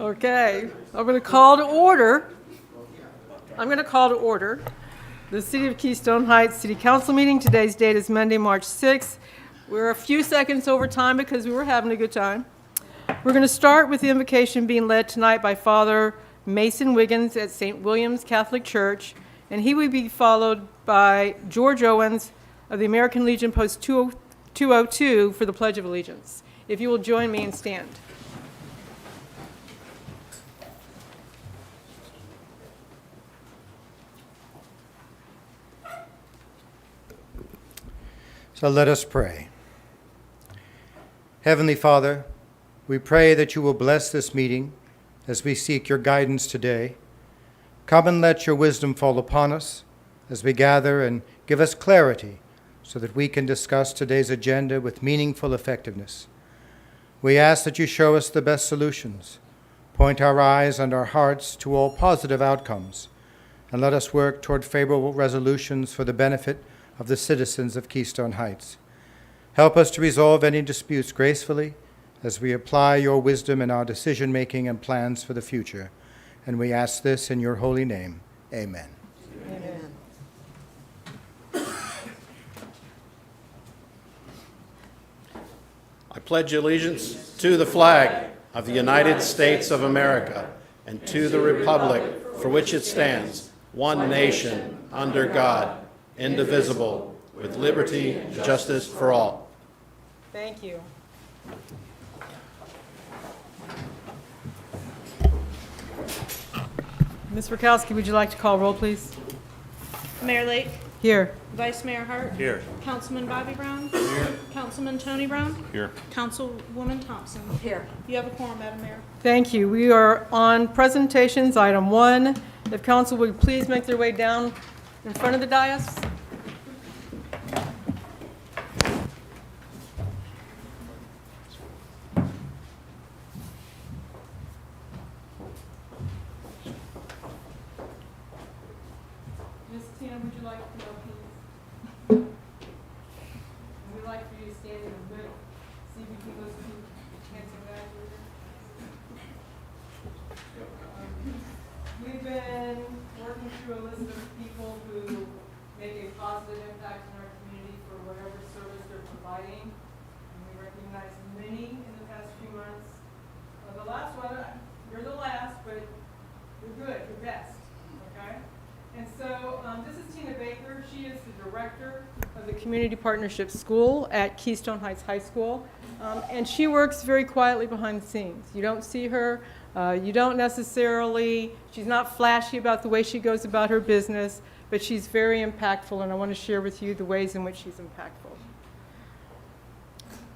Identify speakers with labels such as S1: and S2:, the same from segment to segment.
S1: Okay, I'm going to call to order. The City of Keystone Heights City Council meeting. Today's date is Monday, March 6th. We're a few seconds over time because we were having a good time. We're going to start with the invocation being led tonight by Father Mason Wiggins at St. William's Catholic Church, and he will be followed by George Owens of the American Legion Post 202 for the Pledge of Allegiance. If you will join me and stand.
S2: So let us pray. Heavenly Father, we pray that you will bless this meeting as we seek your guidance today. Come and let your wisdom fall upon us as we gather, and give us clarity so that we can discuss today's agenda with meaningful effectiveness. We ask that you show us the best solutions, point our eyes and our hearts to all positive outcomes, and let us work toward favorable resolutions for the benefit of the citizens of Keystone Heights. Help us to resolve any disputes gracefully as we apply your wisdom in our decision-making and plans for the future. And we ask this in your holy name. Amen.
S1: Amen.
S3: I pledge allegiance to the flag of the United States of America and to the republic for which it stands, one nation, under God, indivisible, with liberty and justice for all.
S1: Thank you. Ms. Rakowski, would you like to call roll, please?
S4: Mayor Lake,
S1: Here.
S4: Vice Mayor Hart.
S3: Here.
S4: Councilman Bobby Brown. Here. Councilman Tony Brown.
S3: Here.
S4: Councilwoman Thompson. Here. You have a quorum, Madam Mayor.
S1: Thank you. We are on presentations, item 1. If council would please make their way down in front of the dais. Ms. Tina, would you like to come up, please? We'd like for you to stand in the middle. See between those two handsome guys over there. We've been working through a list of people who make a positive impact in our community for whatever service they're providing. And we recognize many in the past few months. The last one, you're the last, but you're good, you're best, okay? And so this is Tina Baker. She is the director of the Community Partnership School at Keystone Heights High School. And she works very quietly behind the scenes. You don't see her. You don't necessarily, she's not flashy about the way she goes about her business, but she's very impactful, and I want to share with you the ways in which she's impactful.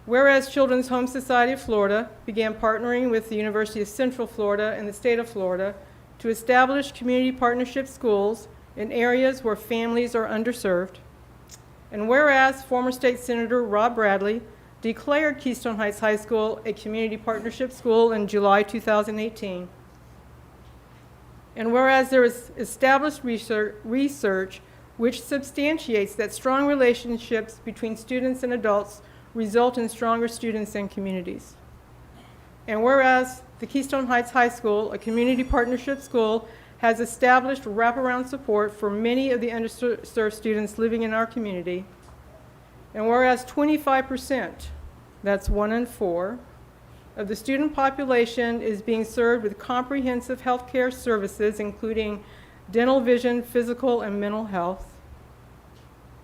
S1: Whereas Children's Home Society of Florida began partnering with the University of Central Florida and the state of Florida to establish community partnership schools in areas where families are underserved. And whereas former State Senator Rob Bradley declared Keystone Heights High School a community partnership school in July 2018. And whereas there is established research which substantiates that strong relationships between students and adults result in stronger students and communities. And whereas the Keystone Heights High School, a community partnership school, has established wraparound support for many of the underserved students living in our community. And whereas 25%, that's 1 in 4, of the student population is being served with comprehensive health care services, including dental, vision, physical, and mental health.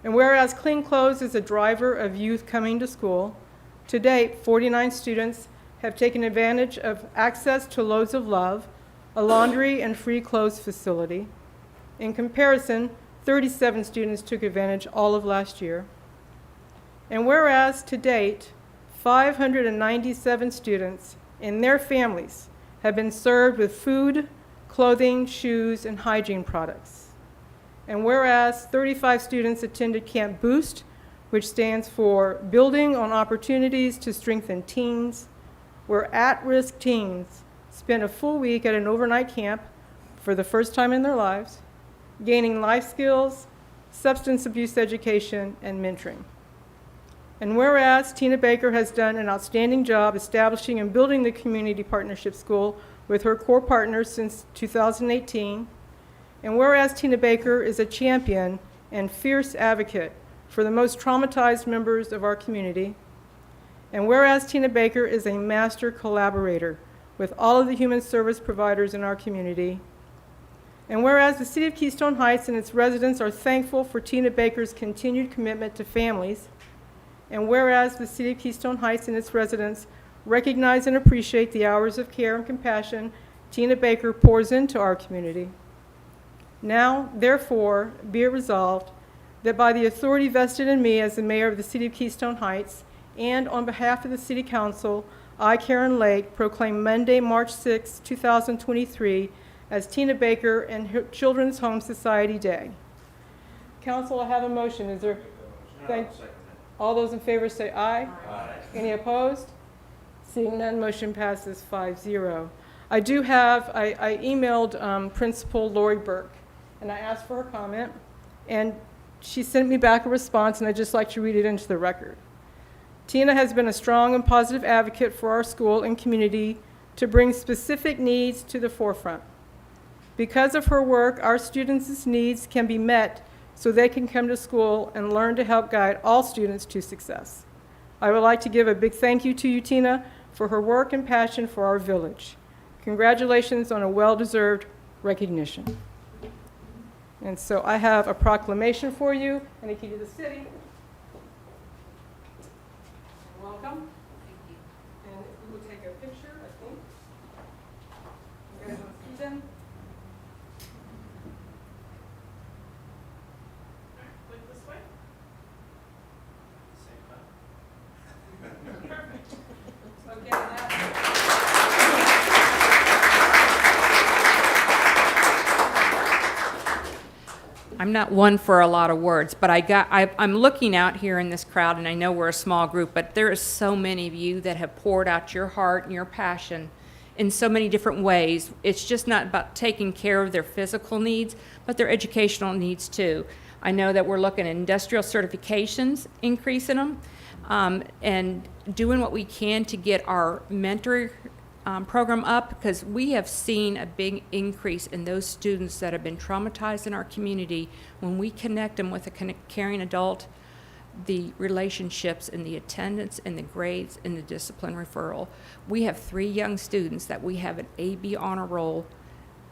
S1: And whereas clean clothes is a driver of youth coming to school, to date, 49 students have taken advantage of access to Loads of Love, a laundry and free clothes facility. In comparison, 37 students took advantage all of last year. And whereas to date, 597 students and their families have been served with food, clothing, shoes, and hygiene products. And whereas 35 students attended Camp Boost, which stands for Building on Opportunities to Strengthen Teens, where at-risk teens spent a full week at an overnight camp for the first time in their lives, gaining life skills, substance abuse education, and mentoring. And whereas Tina Baker has done an outstanding job establishing and building the Community Partnership School with her core partners since 2018. And whereas Tina Baker is a champion and fierce advocate for the most traumatized members of our community. And whereas Tina Baker is a master collaborator with all of the human service providers in our community. And whereas the City of Keystone Heights and its residents are thankful for Tina Baker's continued commitment to families. And whereas the City of Keystone Heights and its residents recognize and appreciate the hours of care and compassion Tina Baker pours into our community. Now, therefore, be it resolved that by the authority vested in me as the mayor of the City of Keystone Heights and on behalf of the City Council, I, Karen Lake, proclaim Monday, March 6, 2023 as Tina Baker and her Children's Home Society Day. Council, I have a motion. Is there? All those in favor say aye. Aye. Any opposed? Seeing none, motion passes 5-0. I emailed Principal Lori Burke, and I asked for her comment, and she sent me back a response, and I'd just like to read it into the record. Tina has been a strong and positive advocate for our school and community to bring specific needs to the forefront. Because of her work, our students' needs can be met so they can come to school and learn to help guide all students to success. I would like to give a big thank you to you, Tina, for her work and passion for our village. Congratulations on a well-deserved recognition. And so I have a proclamation for you and a key to the city. Welcome. Thank you. And we will take a picture, I think. You guys want to see them? Look this way. Perfect. Okay, now.
S5: I'm not one for a lot of words, but I'm looking out here in this crowd, and I know we're a small group, but there is so many of you that have poured out your heart and your passion in so many different ways. It's just not about taking care of their physical needs, but their educational needs too. I know that we're looking at industrial certifications, increasing them, and doing what we can to get our mentor program up, because we have seen a big increase in those students that have been traumatized in our community. When we connect them with a caring adult, the relationships and the attendance and the grades and the discipline referral. We have 3 young students that we have an AB honor roll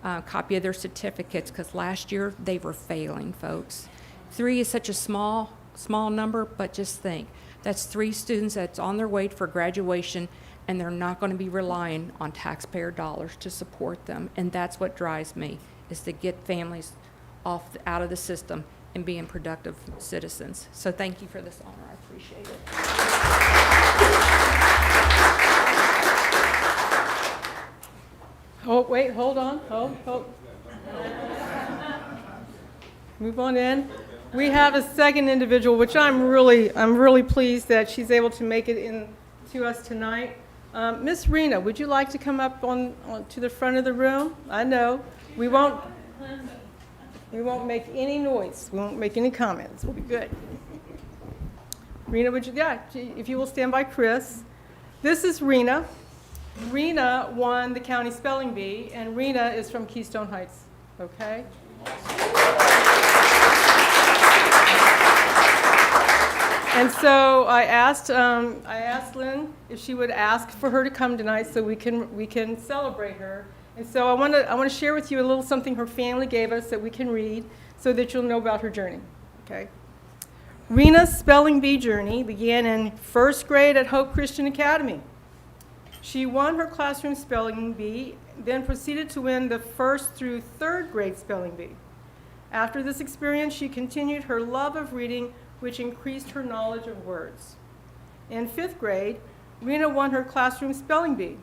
S5: copy of their certificates, because last year they were failing, folks. 3 is such a small number, but just think, that's 3 students that's on their way for graduation, and they're not going to be relying on taxpayer dollars to support them. And that's what drives me, is to get families out of the system and being productive citizens. So thank you for this honor. I appreciate it.
S1: Oh, wait, hold on. Hold. Move on in. We have a second individual, which I'm really pleased that she's able to make it in to us tonight. Miss Rena, would you like to come up on to the front of the room? I know. We won't make any noise. We won't make any comments. We'll be good. Rena, if you will stand by Chris. This is Rena. Rena won the county spelling bee, and Rena is from Keystone Heights, okay? And so I asked Lynn if she would ask for her to come tonight so we can celebrate her. And so I want to share with you a little something her family gave us that we can read so that you'll know about her journey. Okay. Rena's spelling bee journey began in first grade at Hope Christian Academy. She won her classroom spelling bee, then proceeded to win the first through third grade spelling bee. After this experience, she continued her love of reading, which increased her knowledge of words. In fifth grade, Rena won her classroom spelling bee.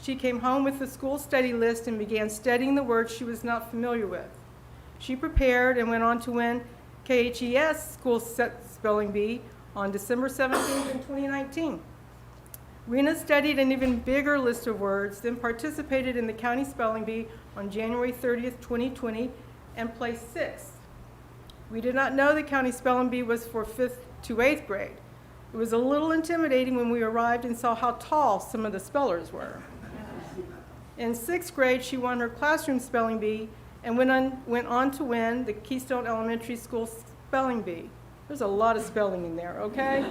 S1: She came home with the school study list and began studying the words she was not familiar with. She prepared and went on to win KHES school spelling bee on December 17th in 2019. Rena studied an even bigger list of words, then participated in the county spelling bee on January 30th, 2020, and placed 6th. We did not know the county spelling bee was for 5th to 8th grade. It was a little intimidating when we arrived and saw how tall some of the spellers were. In 6th grade, she won her classroom spelling bee and went on to win the Keystone Elementary School spelling bee. There's a lot of spelling in there, okay?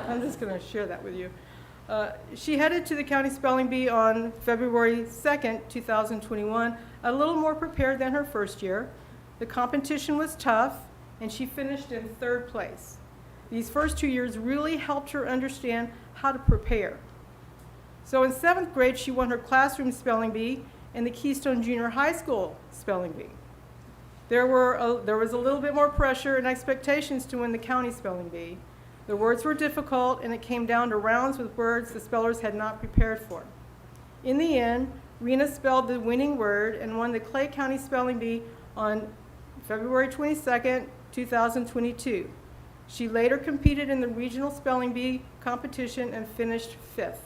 S1: I'm just going to share that with you. She headed to the county spelling bee on February 2nd, 2021, a little more prepared than her first year. The competition was tough, and she finished in 3rd place. These first 2 years really helped her understand how to prepare. So in 7th grade, she won her classroom spelling bee and the Keystone Junior High School spelling bee. There was a little bit more pressure and expectations to win the county spelling bee. The words were difficult, and it came down to rounds with words the spellers had not prepared for. In the end, Rena spelled the winning word and won the Clay County Spelling Bee on February 22nd, 2022. She later competed in the regional spelling bee competition and finished 5th.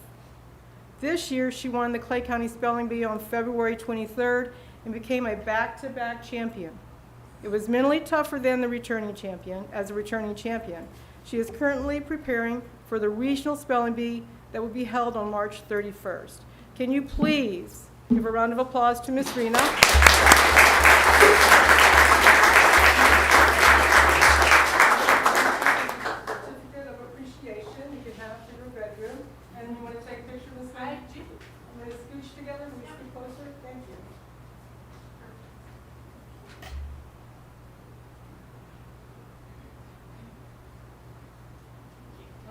S1: This year, she won the Clay County Spelling Bee on February 23rd and became a back-to-back champion. It was mentally tougher than the returning champion, as a returning champion. She is currently preparing for the regional spelling bee that will be held on March 31st. Can you please give a round of applause to Miss Rena? Certificate of appreciation you can have in your bedroom. And you want to take a picture of this thing? I do. I'm going to scooch together. Can we scoot closer? Thank you.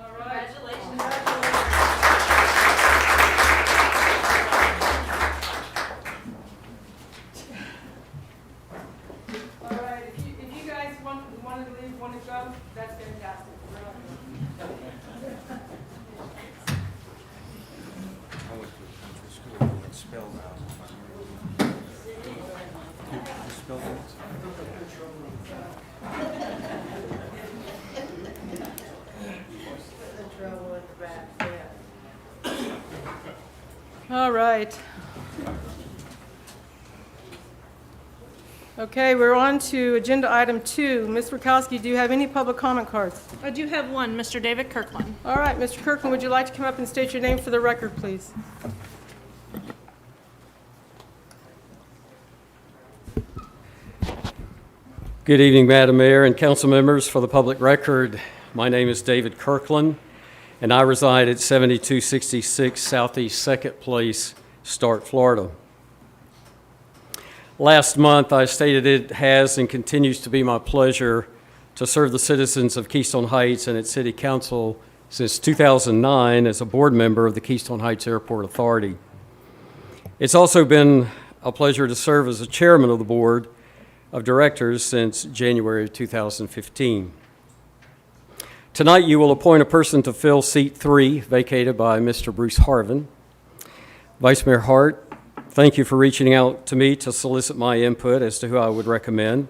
S1: All right. Congratulations. All right. If you guys wanted to leave, want to go, that's fantastic. We're not gonna-
S6: I went to a country school and it spelled out. You spelled it?
S1: All right. Okay, we're on to agenda item 2. Ms. Rakowski, do you have any public comment cards?
S4: I do have one, Mr. David Kirkland.
S1: All right, Mr. Kirkland, would you like to come up and state your name for the record, please?
S7: Good evening, Madam Mayor and council members. For the public record, my name is David Kirkland, and I reside at 7266 Southeast 2nd Place, Start, Florida. Last month, I stated it has and continues to be my pleasure to serve the citizens of Keystone Heights and its City Council since 2009 as a board member of the Keystone Heights Airport Authority. It's also been a pleasure to serve as the chairman of the board of directors since January of 2015. Tonight, you will appoint a person to fill seat 3, vacated by Mr. Bruce Harvin. Vice Mayor Hart, thank you for reaching out to me to solicit my input as to who I would recommend.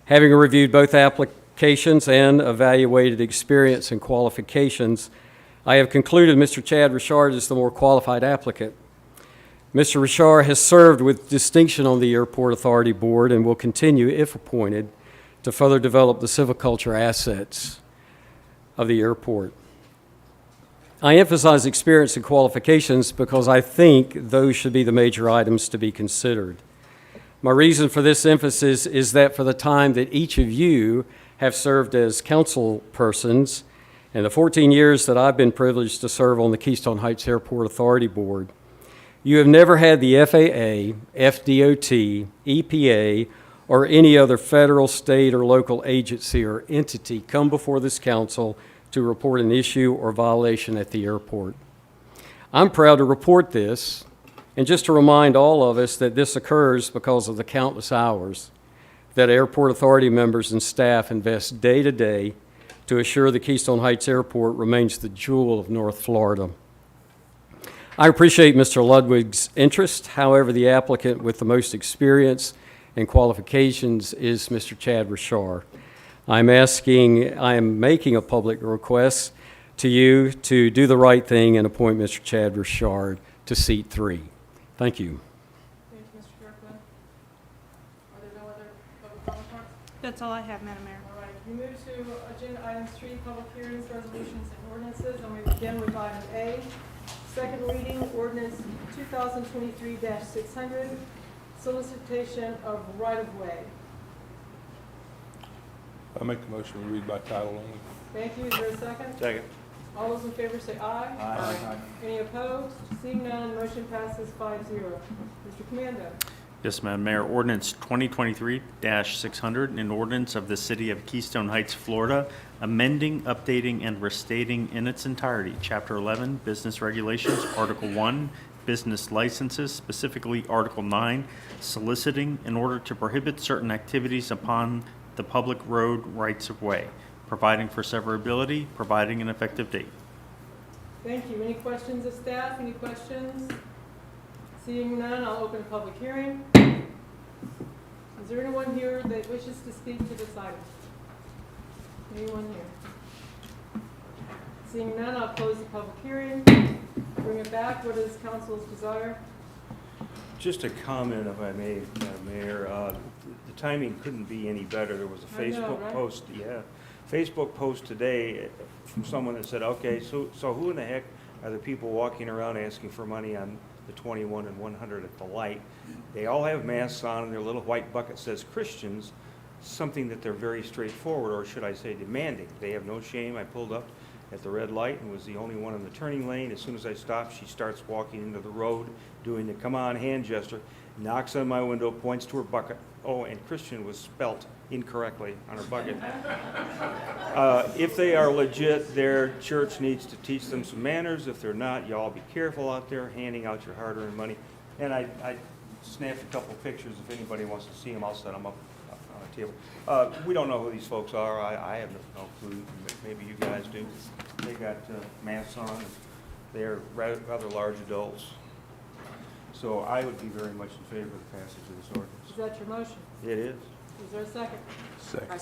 S7: Having reviewed both applications and evaluated experience and qualifications, I have concluded Mr. Chad Richard is the more qualified applicant. Mr. Richard has served with distinction on the Airport Authority Board and will continue, if appointed, to further develop the silviculture assets of the airport. I emphasize experience and qualifications because I think those should be the major items to be considered. My reason for this emphasis is that for the time that each of you have served as council persons and the 14 years that I've been privileged to serve on the Keystone Heights Airport Authority Board, you have never had the FAA, FDOT, EPA, or any other federal, state, or local agency or entity come before this council to report an issue or violation at the airport. I'm proud to report this, and just to remind all of us that this occurs because of the countless hours that Airport Authority members and staff invest day to day to assure the Keystone Heights Airport remains the jewel of North Florida. I appreciate Mr. Ludwig's interest. However, the applicant with the most experience and qualifications is Mr. Chad Richard. I am making a public request to you to do the right thing and appoint Mr. Chad Richard to seat 3. Thank you.
S1: Thank you, Mr. Kirkland. Are there no other public comment cards?
S4: That's all I have, Madam Mayor.
S1: All right, we move to agenda item 3, public hearings, resolutions, and ordinances, and we begin with item A, Second reading, ordinance 2023-600, solicitation of right-of-way.
S6: I make the motion we read by title only.
S1: Thank you. Is there a second?
S3: Second.
S1: All those in favor say aye.
S6: Aye.
S1: Any opposed? Seeing none, motion passes 5-0. Mr. Commando.
S8: Yes, Madam Mayor. Ordinance 2023-600, an ordinance of the City of Keystone Heights, Florida, amending, updating, and restating in its entirety Chapter 11, Business Regulations, Article 1, Business Licenses, specifically Article 9, soliciting in order to prohibit certain activities upon the public road rights-of-way, providing for severability, providing an effective date.
S1: Thank you. Any questions of staff? Any questions? Seeing none, I'll open a public hearing. Is there anyone here that wishes to speak to this item? Anyone here? Seeing none, I'll close the public hearing. Bring it back. What is council's desire?
S9: Just a comment, if I may, Madam Mayor. The timing couldn't be any better. There was a
S1: I know,
S9: Facebook
S1: right?
S9: post, Facebook post today from someone that said, okay, so who in the heck are the people walking around asking for money on the 21 and 100 at the light? They all have masks on, and their little white bucket says Christians, something that they're very straightforward, or should I say demanding. They have no shame. I pulled up at the red light and was the only one in the turning lane. As soon as I stopped, she starts walking into the road, doing the come on hand gesture, knocks on my window, points to her bucket. Oh, and Christian was spelt incorrectly on her bucket. If they are legit, their church needs to teach them some manners. If they're not, y'all be careful out there handing out your hard-earned money. And I snapped a couple pictures. If anybody wants to see them, I'll set them up on a table. We don't know who these folks are. I have no clue. Maybe you guys do. They got masks on. And they're rather large adults. So I would be very much in favor of the passage of this ordinance.
S1: Is that your motion?
S9: It is.
S1: Is there a second?
S6: Second.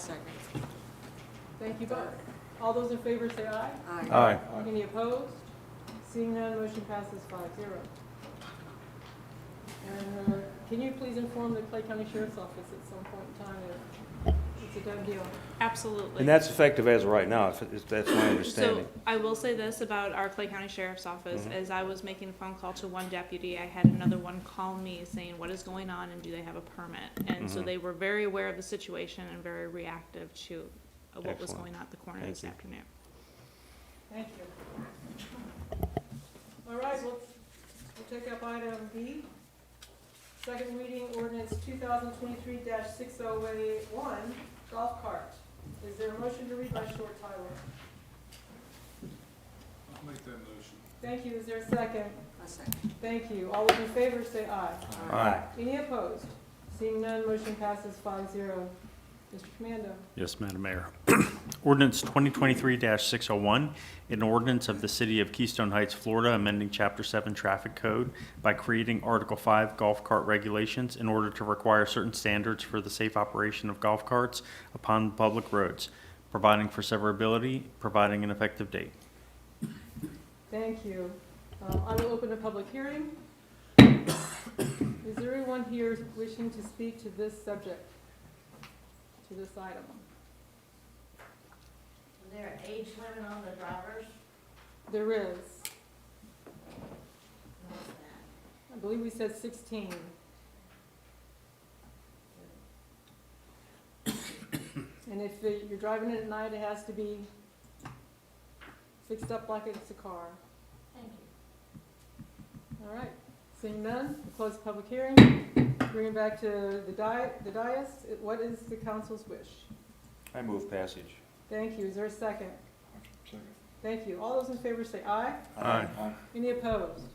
S1: Thank you both. All those in favor say aye.
S6: Aye.
S1: Any opposed? Seeing none, motion passes 5-0. And can you please inform the Clay County Sheriff's Office at some point in time that it's a done deal?
S4: Absolutely.
S9: And that's effective as of right now, if that's my understanding.
S4: So I will say this about our Clay County Sheriff's Office, as I was making a phone call to one deputy, I had another one call me saying, what is going on and do they have a permit? And so they were very aware of the situation and very reactive to what was
S9: Excellent.
S4: going on at the corner
S9: Thank
S4: this
S9: you.
S4: afternoon.
S1: Thank you. All right, we'll take up item B. Second reading ordinance 2023-6081, golf cart. Is there a motion to read by short title?
S6: I'll make that motion.
S1: Thank you. Is there a second? A second. Thank you. All those in favor say aye.
S9: Aye.
S1: Any opposed? Seeing none, motion passes 5-0. Mr. Commando.
S8: Yes, Madam Mayor. Ordinance 2023-601, an ordinance of the City of Keystone Heights, Florida, amending Chapter 7 Traffic Code by creating Article 5 Golf Cart Regulations in order to require certain standards for the safe operation of golf carts upon public roads, providing for severability, providing an effective date.
S1: Thank you. I will open a public hearing. Is there anyone here wishing to speak to this subject, to this item?
S10: Is there an age limit on the drivers?
S1: There is.
S10: What's that?
S1: I believe we said 16. And if you're driving it at night, it has to be fixed up like it's a car.
S10: Thank you.
S1: All right. Seeing none, we'll close the public hearing. Bring it back to the dais. What is the council's wish?
S9: I move passage.
S1: Thank you. Is there a second?
S6: Second.
S1: Thank you. All those in favor say aye.
S6: Aye.
S1: Any opposed?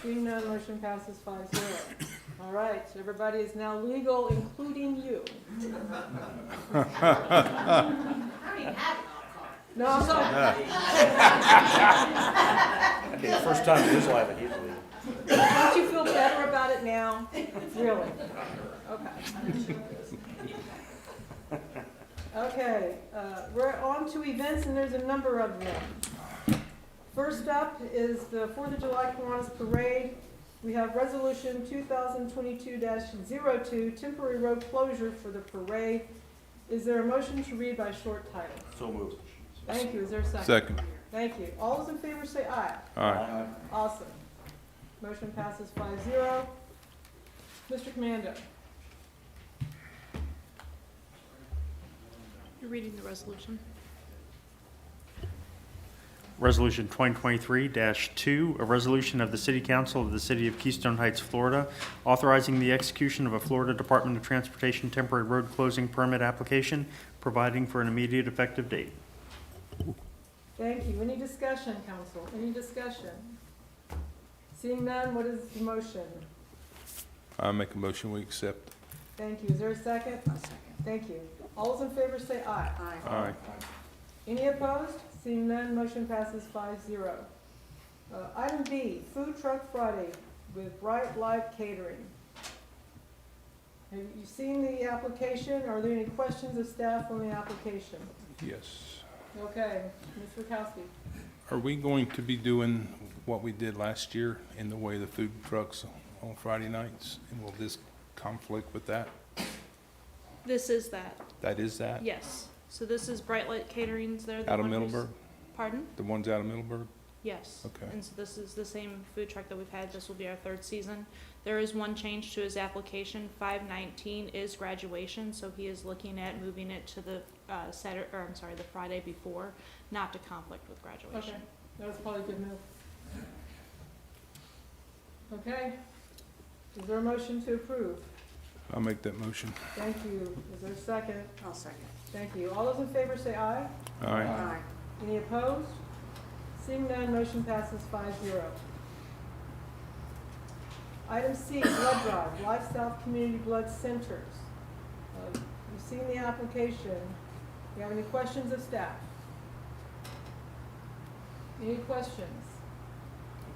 S1: Seeing none, motion passes 5-0. All right, so everybody is now legal, including you.
S10: I don't even have an alcohol.
S1: No, I'm not.
S9: Okay, the first time in his life, he's leaving.
S1: Don't you feel better about it now? Really? Okay. Okay, we're on to events, and there's a number of them. First up is the 4th of July Kiwanis Parade. We have Resolution 2022-02, temporary road closure for the parade. Is there a motion to read by short title?
S9: So moved.
S1: Thank you. Is there a second?
S6: Second.
S1: Thank you. All those in favor say aye.
S6: Aye.
S1: Awesome. Motion passes 5-0. Mr. Commando.
S4: You're reading the resolution.
S8: Resolution 2023-2, a resolution of the City Council of the City of Keystone Heights, Florida, authorizing the execution of a Florida Department of Transportation temporary road closing permit application, providing for an immediate effective date.
S1: Thank you. Any discussion, council? Any discussion? Seeing none, what is the motion?
S6: I make a motion, we accept.
S1: Thank you. Is there a second?
S10: I'll second.
S1: Thank you. All those in favor say aye.
S10: Aye.
S6: Aye.
S1: Any opposed? Seeing none, motion passes 5-0. Item B, Food Truck Friday with Bright Light Catering. Have you seen the application? Are there any questions of staff on the application?
S6: Yes.
S1: Okay, Ms. Rakowski.
S6: Are we going to be doing what we did last year in the way of the food trucks on Friday nights? And will this conflict with that?
S4: This is that,
S6: That is that?
S4: yes. So this is Bright Light Caterings, they're the
S6: Out of
S4: one who's-
S6: Middleburg?
S4: Pardon?
S6: The ones out of Middleburg?
S4: Yes.
S6: Okay.
S4: And so this is the same food truck that we've had. This will be our third season. There is one change to his application. 5/19 is graduation, so he is looking at moving it to the the Friday before, not to conflict with
S1: Okay,
S4: graduation.
S1: that was probably a good move. Okay, is there a motion to approve?
S6: I'll make that motion.
S1: Thank you. Is there a second?
S10: I'll second.
S1: Thank you. All those in favor say aye.
S6: Aye.
S10: Aye.
S1: Any opposed? Seeing none, motion passes 5-0. Item C, blood drive, Life South Community Blood Centers. You've seen the application. Do you have any questions of staff? Any questions?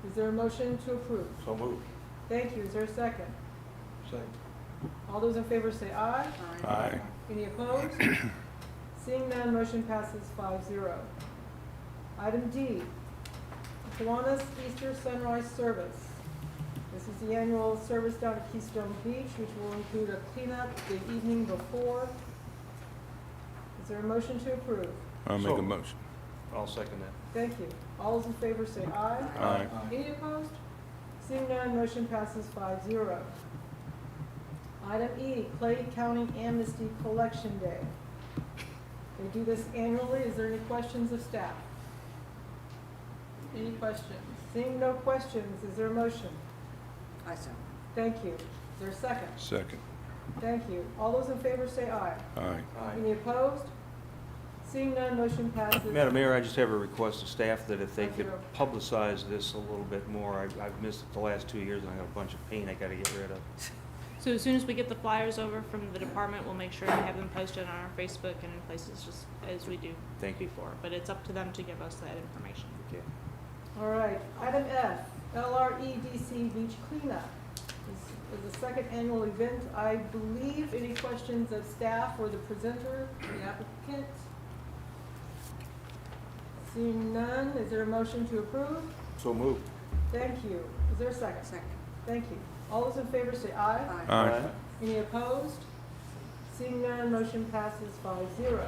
S1: Is there a motion to approve?
S9: So moved.
S1: Thank you. Is there a second?
S9: Second.
S1: All those in favor say aye.
S6: Aye.
S1: Any opposed? Seeing none, motion passes 5-0. Item D, Kiwanis Easter Sunrise Service. This is the annual service down at Keystone Beach, which will include a cleanup the evening before. Is there a motion to approve?
S6: I'll make
S9: So-
S6: a motion.
S9: I'll second that.
S1: Thank you. All those in favor say aye.
S6: Aye.
S1: Any opposed? Seeing none, motion passes 5-0. Item E, Clay County Amnesty Collection Day. They do this annually. Is there any questions of staff? Any questions? Seeing no questions, is there a motion?
S10: I second.
S1: Thank you. Is there a second?
S6: Second.
S1: Thank you. All those in favor say aye.
S6: Aye.
S1: Any opposed? Seeing none, motion passes.
S9: Madam Mayor, I just have a request to staff that if they could
S1: 5-0.
S9: publicize this a little bit more. I've missed it the last 2 years, and I got a bunch of paint I gotta get rid of.
S4: So as soon as we get the flyers over from the department, we'll make sure to have them posted on our Facebook and in places just as we do
S9: Thank you.
S4: before. But it's up to them to give us that information.
S9: Okay.
S1: All right. Item F, LREDC Beach Cleanup. This is the second annual event. I believe, any questions of staff or the presenter, the applicant? Seeing none, is there a motion to approve?
S9: So moved.
S1: Thank you. Is there a second?
S10: Second.
S1: Thank you. All those in favor say aye.
S6: Aye.
S1: Any opposed? Seeing none, motion passes 5-0.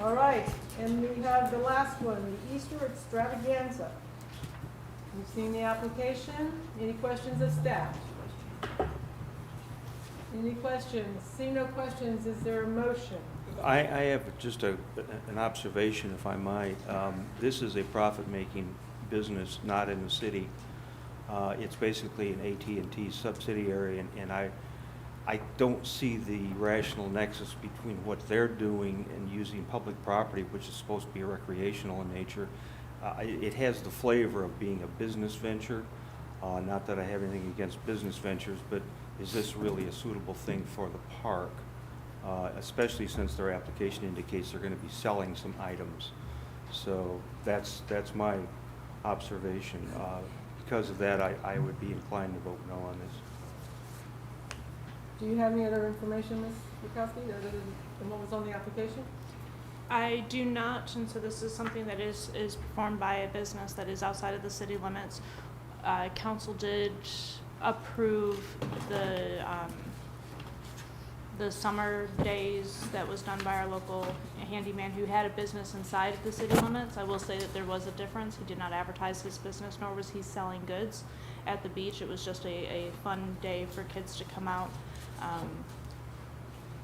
S1: All right, and we have the last one, the Easter Extravaganza. You've seen the application. Any questions of staff? Any questions? Seeing no questions, is there a motion?
S9: I have just an observation, if I might. This is a profit-making business, not in the city. It's basically an AT&T subsidiary, and I don't see the rational nexus between what they're doing and using public property, which is supposed to be recreational in nature. It has the flavor of being a business venture. Not that I have anything against business ventures, but is this really a suitable thing for the park? Especially since their application indicates they're going to be selling some items. So that's my observation. Because of that, I would be inclined to vote no on this.
S1: Do you have any other information, Ms. Bukowski, other than what was on the application?
S4: I do not, and so this is something that is performed by a business that is outside of the city limits. Council did approve the summer days that was done by our local handyman who had a business inside of the city limits. I will say that there was a difference. He did not advertise his business, nor was he selling goods at the beach. It was just a fun day for kids to come out.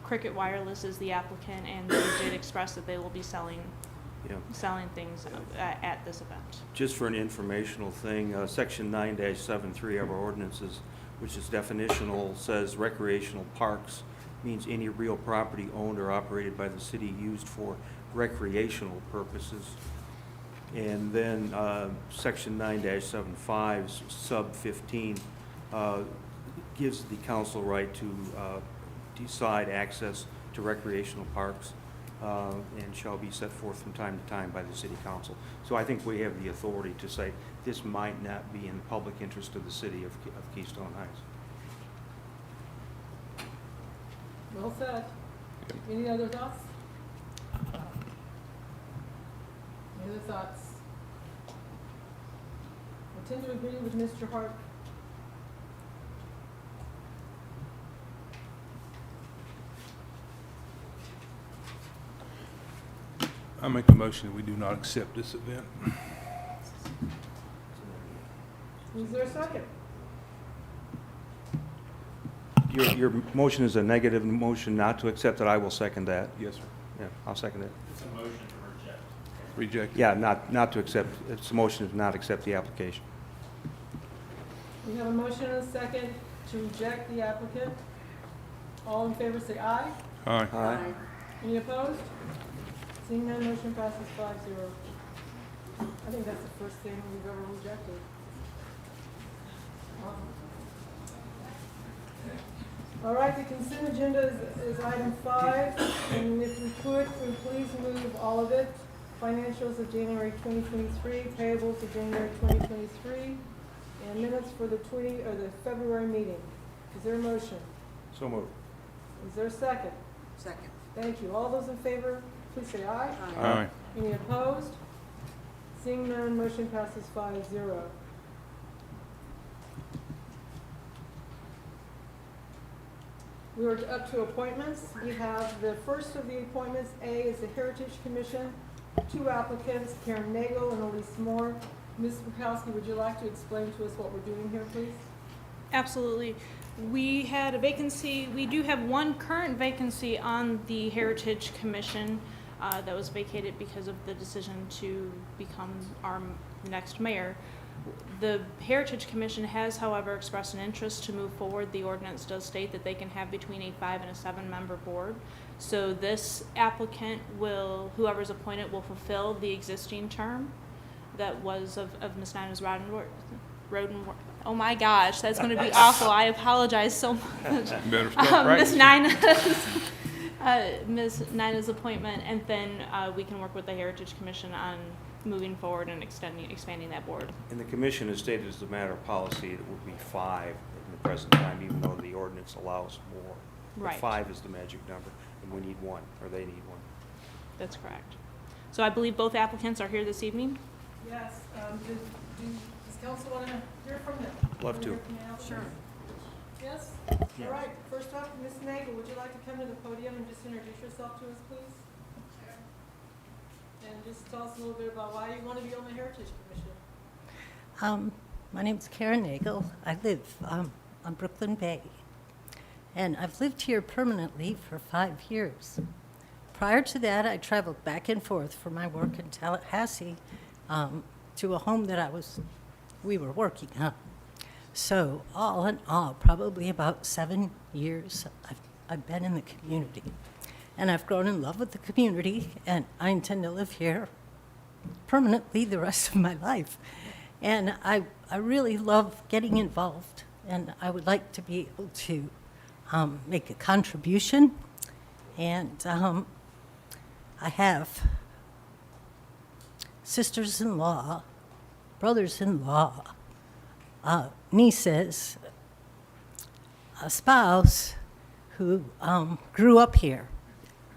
S4: Cricket Wireless is the applicant, and they did express that they will be selling things at this event.
S9: Just for an informational thing, Section 9-73 of our ordinances, which is definitional, says recreational parks means any real property owned or operated by the city used for recreational purposes. And then Section 9-75, sub 15, gives the council right to decide access to recreational parks and shall be set forth from time to time by the city council. So I think we have the authority to say this might not be in the public interest of the city of Keystone Heights.
S1: Well said. Any other thoughts? Any other thoughts? I tend to agree with Mr. Hart.
S6: I make a motion that we do not accept this event.
S1: Is there a second?
S9: Your motion is a negative motion not to accept it. I will second that.
S6: Yes, sir.
S9: Yeah, I'll second it.
S6: Reject.
S9: Yeah, not to accept, it's a motion to not accept the application.
S1: We have a motion and a second to reject the applicant. All in favor say aye.
S6: Aye.
S9: Aye.
S1: Any opposed? Seeing none, motion passes 5-0. I think that's the first thing we've ever rejected. All right, the consent agenda is item 5, and if we could please move all of it. Financials of January 2023, payables of January 2023, and minutes for the February meeting. Is there a motion?
S9: So moved.
S1: Is there a second?
S10: Second.
S1: Thank you. All those in favor, please say aye.
S6: Aye.
S1: Any opposed? Seeing none, motion passes 5-0. We are up to appointments. We have the first of the appointments. A is the Heritage Commission. 2 applicants, Karen Nagel and Elise Moore. Ms. Bukowski, would you like to explain to us what we're doing here, please?
S4: Absolutely. We had a vacancy, we do have one current vacancy on the Heritage Commission that was vacated because of the decision to become our next mayor. The Heritage Commission has, however, expressed an interest to move forward. The ordinance does state that they can have between a 5 and a 7-member board. So this applicant will, whoever's appointed, will fulfill the existing term that was of Ms. Nina's Roden. Oh my gosh, that's going to be awful. I apologize so much.
S6: Better start practicing.
S4: Ms. Nina's appointment, and then we can work with the Heritage Commission on moving forward and expanding that board.
S9: And the commission has stated as a matter of policy it would be 5 in the present time, even though the ordinance allows more. But
S4: Right.
S9: 5 is the magic number, and we need 1, or they need 1.
S4: That's correct. So I believe both applicants are here this evening.
S1: Yes. Does council want to hear from them?
S9: Love to.
S1: Sure. Yes? All right. First up, Ms. Nagel, would you like to come to the podium and just introduce yourself to us, please? Sure. And just tell us a little bit about why you want to be on the Heritage Commission.
S11: My name's Karen Nagel. I live on Brooklyn Bay, and I've lived here permanently for 5 years. Prior to that, I traveled back and forth for my work in Tallahassee to a home that we were working on. So all in all, probably about 7 years I've been in the community. And I've grown in love with the community, and I intend to live here permanently the rest of my life. And I really love getting involved, and I would like to be able to make a contribution. And I have sisters-in-law, brothers-in-law, nieces, a spouse who grew up here.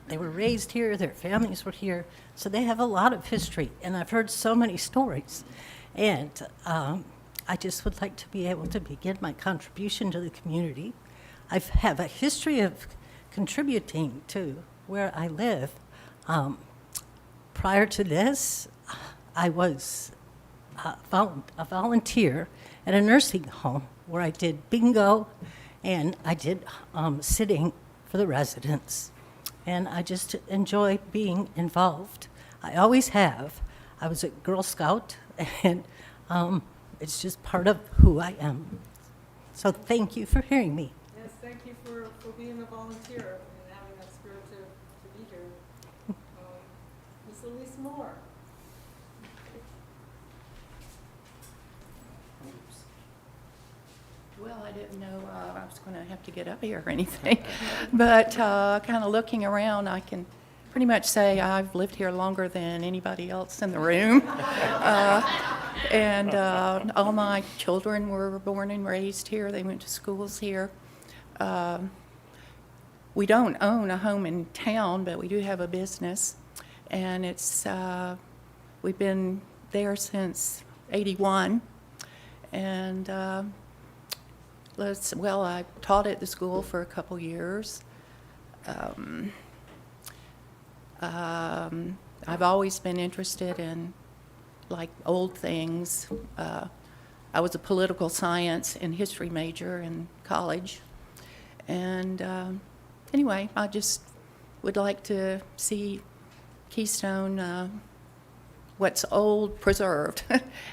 S11: They were raised here, their families were here, so they have a lot of history, and I've heard so many stories. And I just would like to be able to begin my contribution to the community. I have a history of contributing to where I live. Prior to this, I was a volunteer at a nursing home where I did bingo and I did sitting for the residents. And I just enjoy being involved. I always have. I was a Girl Scout, and it's just part of who I am. So thank you for hearing me.
S1: Yes, thank you for being a volunteer and having that spirit to be here. Ms. Elise Moore.
S12: Well, I didn't know I was going to have to get up here or anything, but kind of looking around, I can pretty much say I've lived here longer than anybody else in the room. And all my children were born and raised here. They went to schools here. We don't own a home in town, but we do have a business, and it's we've been there since '81, and I taught at the school for a couple years. I've always been interested in like old things. I was a political science and history major in college, and anyway, I just would like to see Keystone, what's old, preserved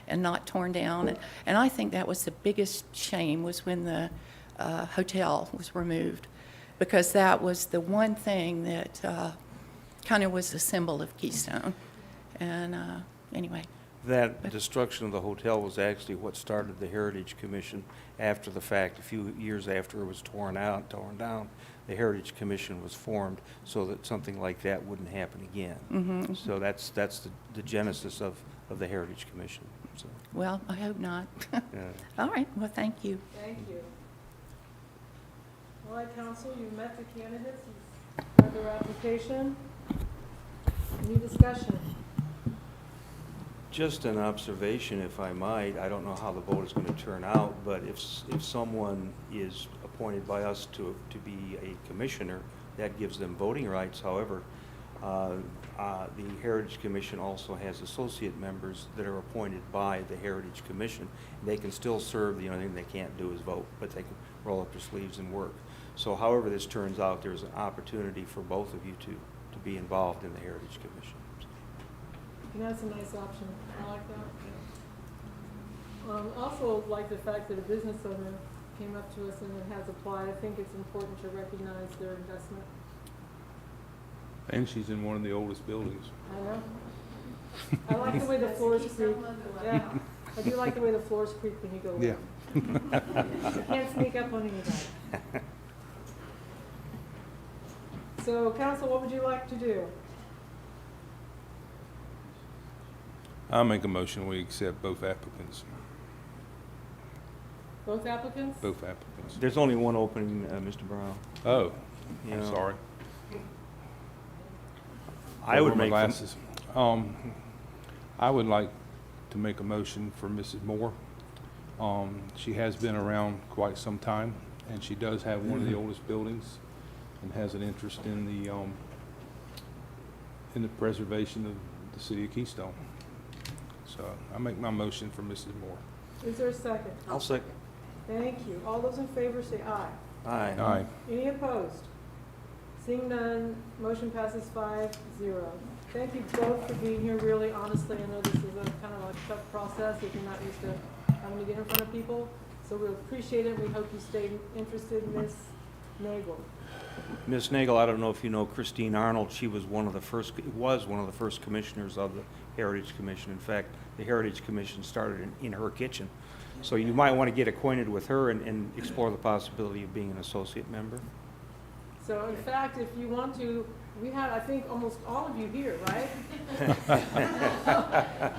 S12: and not torn down. And I think that was the biggest shame, was when the hotel was removed, because that was the one thing that kind of was the symbol of Keystone. And anyway.
S9: That destruction of the hotel was actually what started the Heritage Commission after the fact. A few years after it was torn down, the Heritage Commission was formed so that something like that wouldn't happen again.
S12: Mm-hmm.
S9: So that's the genesis of the Heritage Commission. So,
S12: Well, I hope not.
S9: yeah.
S12: All right, well, thank you.
S1: Thank you. All right, council, you've met the candidates, you've read their application. Any discussion?
S9: Just an observation, if I might. I don't know how the vote is going to turn out, but if someone is appointed by us to be a commissioner, that gives them voting rights. However, the Heritage Commission also has associate members that are appointed by the Heritage Commission. They can still serve. The only thing they can't do is vote, but they can roll up their sleeves and work. So however this turns out, there's an opportunity for both of you to be involved in the Heritage Commission.
S1: And that's a nice option. I like that. Also like the fact that a business owner came up to us and has applied. I think it's important to recognize their investment.
S6: And she's in one of the oldest buildings.
S1: I know. I like the way the floors creak. Yeah, I do like the way the floors creak when you go in.
S6: Yeah.
S1: You can't sneak up on anybody. So, council, what would you like to do?
S6: I'll make a motion, we accept both applicants.
S1: Both applicants?
S6: Both applicants.
S9: There's only one opening, Mr. Brown.
S6: Oh,
S9: You
S6: I'm
S9: know,
S6: sorry.
S9: I would
S6: Over my
S9: make
S6: glasses. I would like to make a motion for Mrs. Moore. She has been around quite some time, and she does have one of the oldest buildings, and has an interest in the preservation of the city of Keystone. So I make my motion for Mrs. Moore.
S1: Is there a second?
S9: I'll second.
S1: Thank you. All those in favor say aye.
S9: Aye.
S6: Aye.
S1: Any opposed? Seeing none, motion passes 5-0. Thank you both for being here, really, honestly. I know this is a kind of a tough process if you're not used to having to get in front of people. So we appreciate it. We hope you stay interested in Ms. Nagel.
S9: Ms. Nagel, I don't know if you know Christine Arnold. She was one of the first commissioners of the Heritage Commission. In fact, the Heritage Commission started in her kitchen. So you might want to get acquainted with her and explore the possibility of being an associate member.
S1: So in fact, if you want to, we have, I think, almost all of you here, right?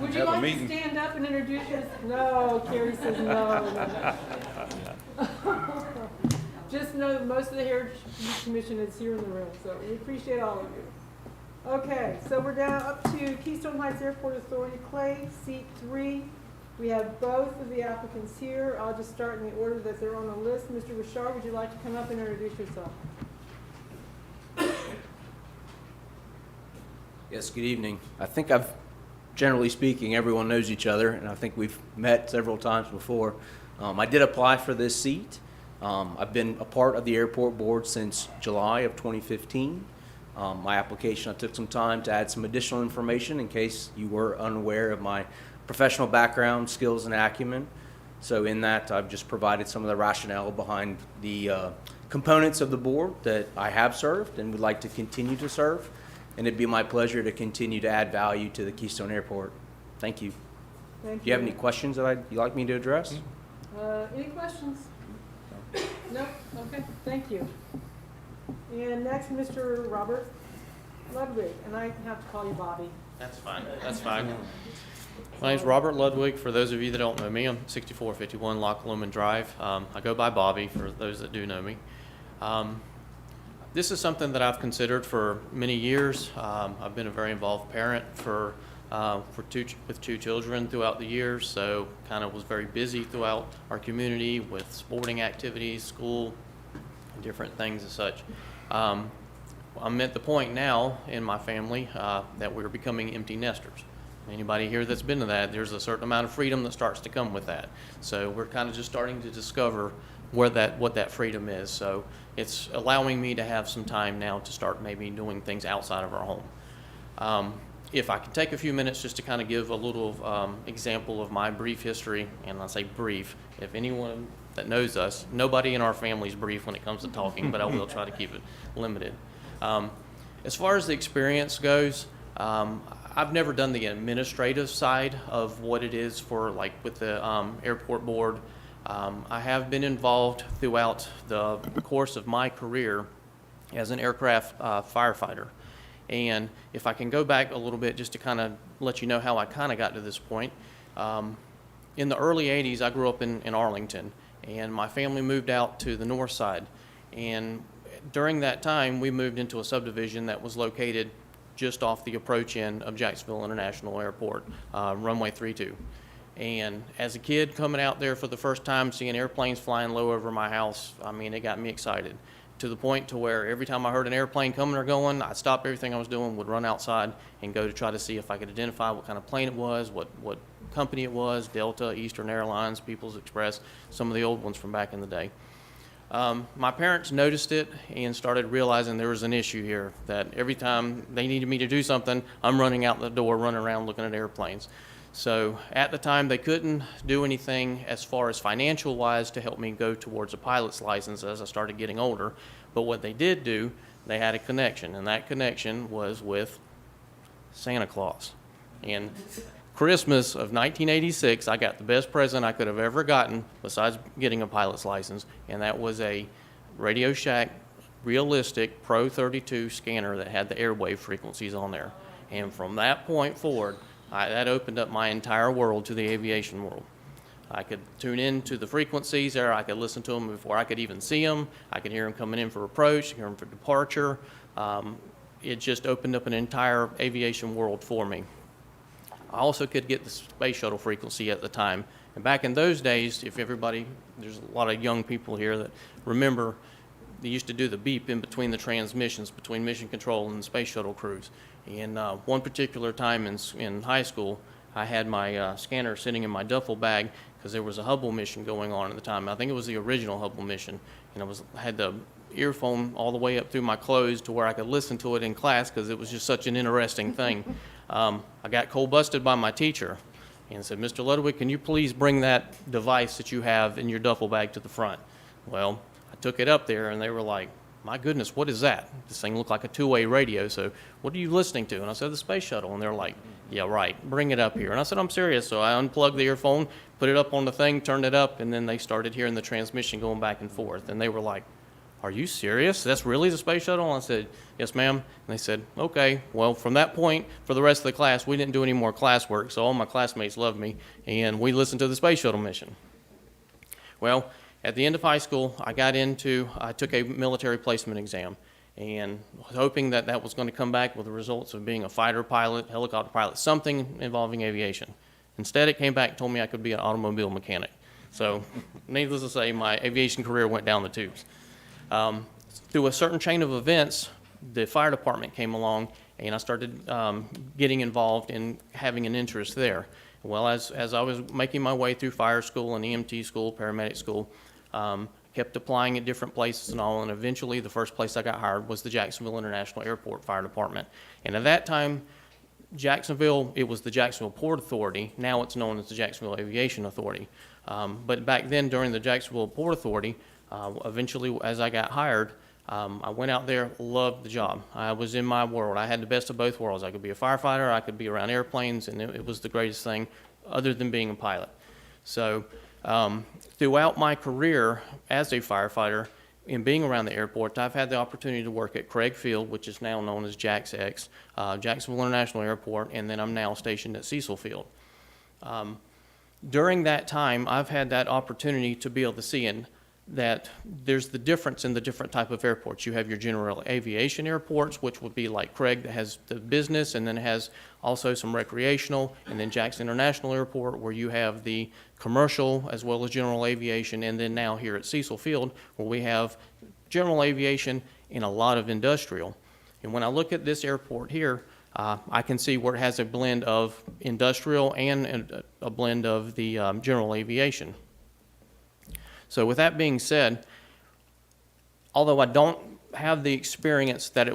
S1: Would you
S6: Have a
S1: like to
S6: meeting.
S1: stand up and introduce yourself? No, Carrie says no. Just know that most of the Heritage Commission is here in the room, so we appreciate all of you. Okay, so we're down up to Keystone Heights Airport Authority, Clay, seat 3. We have both of the applicants here. I'll just start in the order that they're on the list. Mr. Bashar, would you like to come up and introduce yourself?
S13: Yes, good evening. I think generally speaking, everyone knows each other, and I think we've met several times before. I did apply for this seat. I've been a part of the airport board since July of 2015. My application, I took some time to add some additional information in case you were unaware of my professional background, skills, and acumen. So in that, I've just provided some of the rationale behind the components of the board that I have served and would like to continue to serve. And it'd be my pleasure to continue to add value to the Keystone Airport. Thank you.
S1: Thank
S13: Do you have any questions that you'd like me to address?
S1: Any questions? No? Okay, thank you. And next, Mr. Robert Ludwig, and I have to call you Bobby.
S14: That's fine. That's fine. My name's Robert Ludwig. For those of you that don't know me, I'm 6451 Loch Lomond Drive. I go by Bobby for those that do know me. This is something that I've considered for many years. I've been a very involved parent with two children throughout the years, so kind of was very busy throughout our community with sporting activities, school, and different things as such. I'm at the point now in my family that we're becoming empty nesters. Anybody here that's been to that, there's a certain amount of freedom that starts to come with that. So we're kind of just starting to discover what that freedom is. So it's allowing me to have some time now to start maybe doing things outside of our home. If I can take a few minutes just to kind of give a little example of my brief history, and I say brief, if anyone that knows us, nobody in our family is brief when it comes to talking, but I will try to keep it limited. As far as the experience goes, I've never done the administrative side of what it is for like with the airport board. I have been involved throughout the course of my career as an aircraft firefighter. And if I can go back a little bit just to kind of let you know how I kind of got to this point. In the early 80s, I grew up in Arlington, and my family moved out to the north side. And during that time, we moved into a subdivision that was located just off the approach end of Jacksonville International Airport, runway 32. And as a kid coming out there for the first time, seeing airplanes flying low over my house, I mean, it got me excited to the point to where every time I heard an airplane coming or going, I'd stop everything I was doing, would run outside and go to try to see if I could identify what kind of plane it was, what company it was, Delta, Eastern Airlines, People's Express, some of the old ones from back in the day. My parents noticed it and started realizing there was an issue here, that every time they needed me to do something, I'm running out the door, running around looking at airplanes. So at the time, they couldn't do anything as far as financial wise to help me go towards a pilot's license as I started getting older. But what they did do, they had a connection, and that connection was with Santa Claus. And Christmas of 1986, I got the best present I could have ever gotten besides getting a pilot's license, and that was a Radio Shack realistic Pro 32 scanner that had the airwave frequencies on there. And from that point forward, that opened up my entire world to the aviation world. I could tune in to the frequencies there. I could listen to them before I could even see them. I could hear them coming in for approach, hear them for departure. It just opened up an entire aviation world for me. I also could get the space shuttle frequency at the time. And back in those days, if everybody, there's a lot of young people here that remember, they used to do the beep in between the transmissions between mission control and the space shuttle crews. And one particular time in high school, I had my scanner sitting in my duffel bag because there was a Hubble mission going on at the time. I think it was the original Hubble mission. And I had the earphone all the way up through my clothes to where I could listen to it in class because it was just such an interesting thing. I got cold busted by my teacher and said, "Mr. Ludwig, can you please bring that device that you have in your duffel bag to the front?" Well, I took it up there and they were like, "My goodness, what is that?" This thing looked like a two-way radio, so what are you listening to? And I said, "The space shuttle." And they're like, "Yeah, right, bring it up here." And I said, "I'm serious." So I unplugged the earphone, put it up on the thing, turned it up, and then they started hearing the transmission going back and forth. And they were like, "Are you serious? That's really the space shuttle?" And I said, "Yes, ma'am." And they said, "Okay." Well, from that point, for the rest of the class, we didn't do any more classwork, so all my classmates loved me, and we listened to the space shuttle mission. Well, at the end of high school, I took a military placement exam and was hoping that that was going to come back with the results of being a fighter pilot, helicopter pilot, something involving aviation. Instead, it came back and told me I could be an automobile mechanic. So needless to say, my aviation career went down the tubes. Through a certain chain of events, the fire department came along and I started getting involved in having an interest there. Well, as I was making my way through fire school and EMT school, paramedic school, kept applying at different places and all, and eventually the first place I got hired was the Jacksonville International Airport Fire Department. And at that time, Jacksonville, it was the Jacksonville Port Authority. Now it's known as the Jacksonville Aviation Authority. But back then, during the Jacksonville Port Authority, eventually, as I got hired, I went out there, loved the job. I was in my world. I had the best of both worlds. I could be a firefighter, I could be around airplanes, and it was the greatest thing other than being a pilot. So throughout my career as a firefighter, in being around the airport, I've had the opportunity to work at Craig Field, which is now known as JAX-X, Jacksonville International Airport, and then I'm now stationed at Cecil Field. During that time, I've had that opportunity to be able to see that there's the difference in the different type of airports. You have your general aviation airports, which would be like Craig, that has the business, and then it has also some recreational, and then Jackson International Airport, where you have the commercial as well as general aviation, and then now here at Cecil Field, where we have general aviation and a lot of industrial. And when I look at this airport here, I can see where it has a blend of industrial and a blend of the general aviation. So with that being said, although I don't have the experience that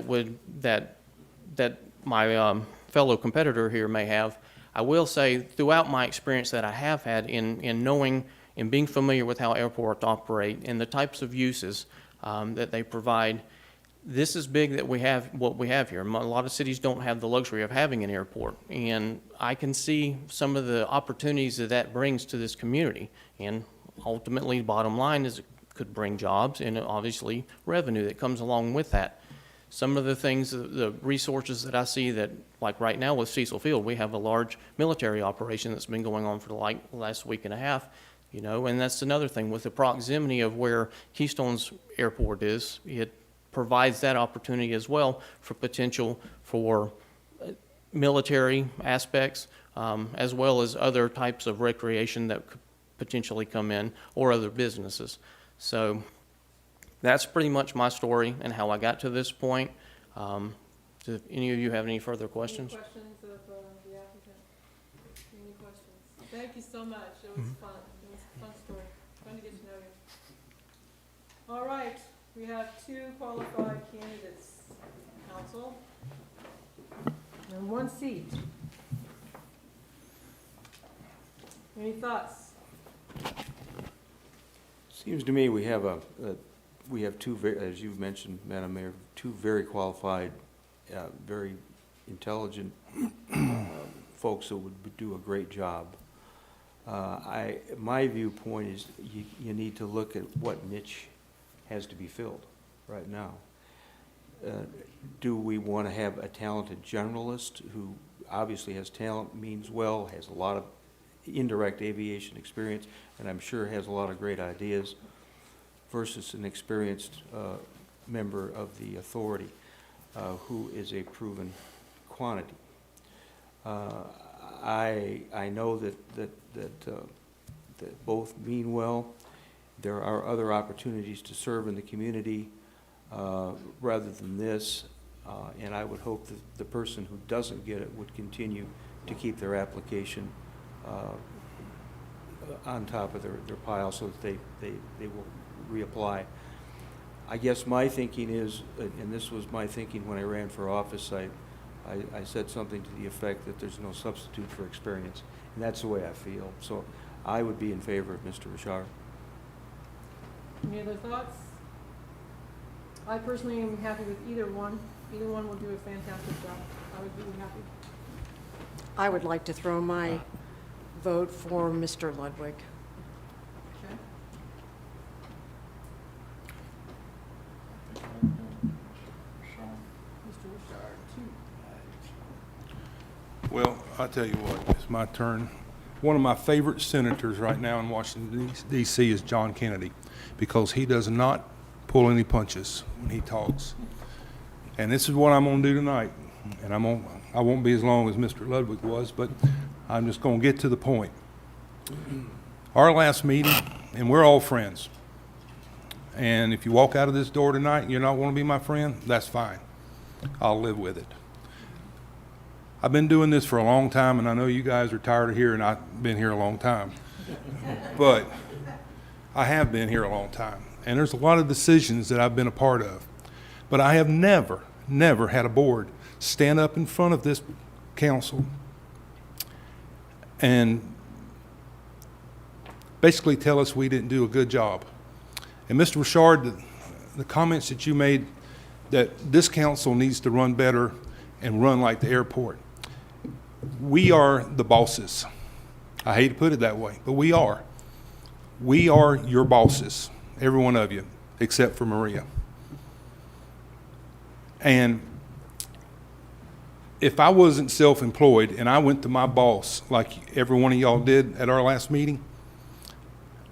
S14: that my fellow competitor here may have, I will say throughout my experience that I have had in knowing and being familiar with how airports operate and the types of uses that they provide, this is big that we have what we have here. A lot of cities don't have the luxury of having an airport, and I can see some of the opportunities that brings to this community. And ultimately, bottom line is it could bring jobs and obviously revenue that comes along with that. Some of the things, the resources that I see that, like right now with Cecil Field, we have a large military operation that's been going on for the last week and a half, you know, and that's another thing with the proximity of where Keystone's airport is. It provides that opportunity as well for potential for military aspects, as well as other types of recreation that could potentially come in, or other businesses. So that's pretty much my story and how I got to this point. Do any of you have any further questions?
S1: Any questions of the applicant? Any questions? Thank you so much. It was fun. It was a fun story. Fun to get to know you. All right, we have 2 qualified candidates, council, and 1 seat. Any thoughts?
S9: Seems to me we have two, as you've mentioned, Madam Mayor, 2 very qualified, very intelligent folks that would do a great job. My viewpoint is you need to look at what niche has to be filled right now. Do we want to have a talented generalist who obviously has talent, means well, has a lot of indirect aviation experience, and I'm sure has a lot of great ideas, versus an experienced member of the authority who is a proven quantity? I know that both mean well. There are other opportunities to serve in the community rather than this, and I would hope that the person who doesn't get it would continue to keep their application on top of their pile so that they will reapply. I guess my thinking is, and this was my thinking when I ran for office, I said something to the effect that there's no substitute for experience, and that's the way I feel. So I would be in favor of Mr. Bashar.
S1: Any other thoughts? I personally am happy with either one. Either one will do a fantastic job. I would be happy.
S10: I would like to throw my vote for Mr. Ludwig.
S1: Okay. Mr. Richard, 2.
S6: Well, I'll tell you what, it's my turn. One of my favorite senators right now in Washington, D.C. is John Kennedy, because he does not pull any punches when he talks. And this is what I'm going to do tonight. And I won't be as long as Mr. Ludwig was, but I'm just going to get to the point. Our last meeting, and we're all friends. And if you walk out of this door tonight and you don't want to be my friend, that's fine. I'll live with it. I've been doing this for a long time, and I know you guys are tired of hearing I've been here a long time. But I have been here a long time, and there's a lot of decisions that I've been a part of. But I have never had a board stand up in front of this council and basically tell us we didn't do a good job. And Mr. Richard, the comments that you made that this council needs to run better and run like the airport. We are the bosses. I hate to put it that way, but we are. We are your bosses, every one of you, except for Maria. And if I wasn't self-employed and I went to my boss, like every one of y'all did at our last meeting,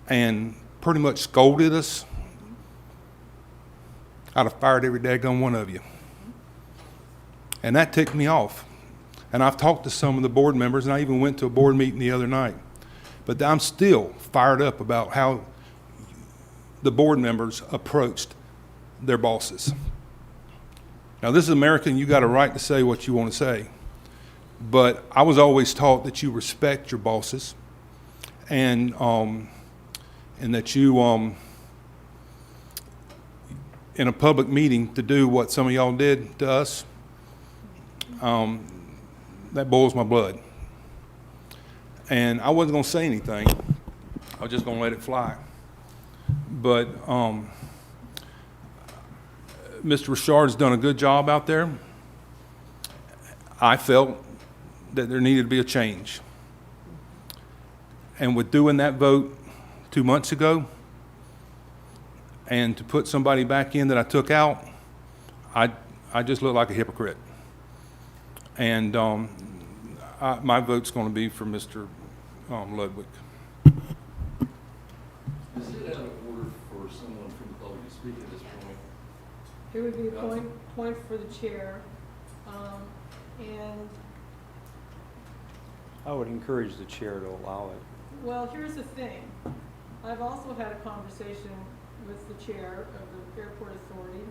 S6: and pretty much scolded us, I'd have fired every daggone one of you. And that ticked me off. And I've talked to some of the board members, and I even went to a board meeting the other night. But I'm still fired up about how the board members approached their bosses. Now, this is America, and you got a right to say what you want to say. But I was always taught that you respect your bosses, and that you, in a public meeting, to do what some of y'all did to us, that boils my blood. And I wasn't going to say anything. I was just going to let it fly. But Mr. Richard's done a good job out there. I felt that there needed to be a change. And with doing that vote 2 months ago, and to put somebody back in that I took out, I just look like a hypocrite. And my vote's going to be for Mr. Ludwig.
S15: Is it out of order for someone from the public to speak at this point?
S1: It would be a point for the chair. And,
S9: I would encourage the chair to allow it.
S1: well, here's the thing. I've also had a conversation with the chair of the airport authority,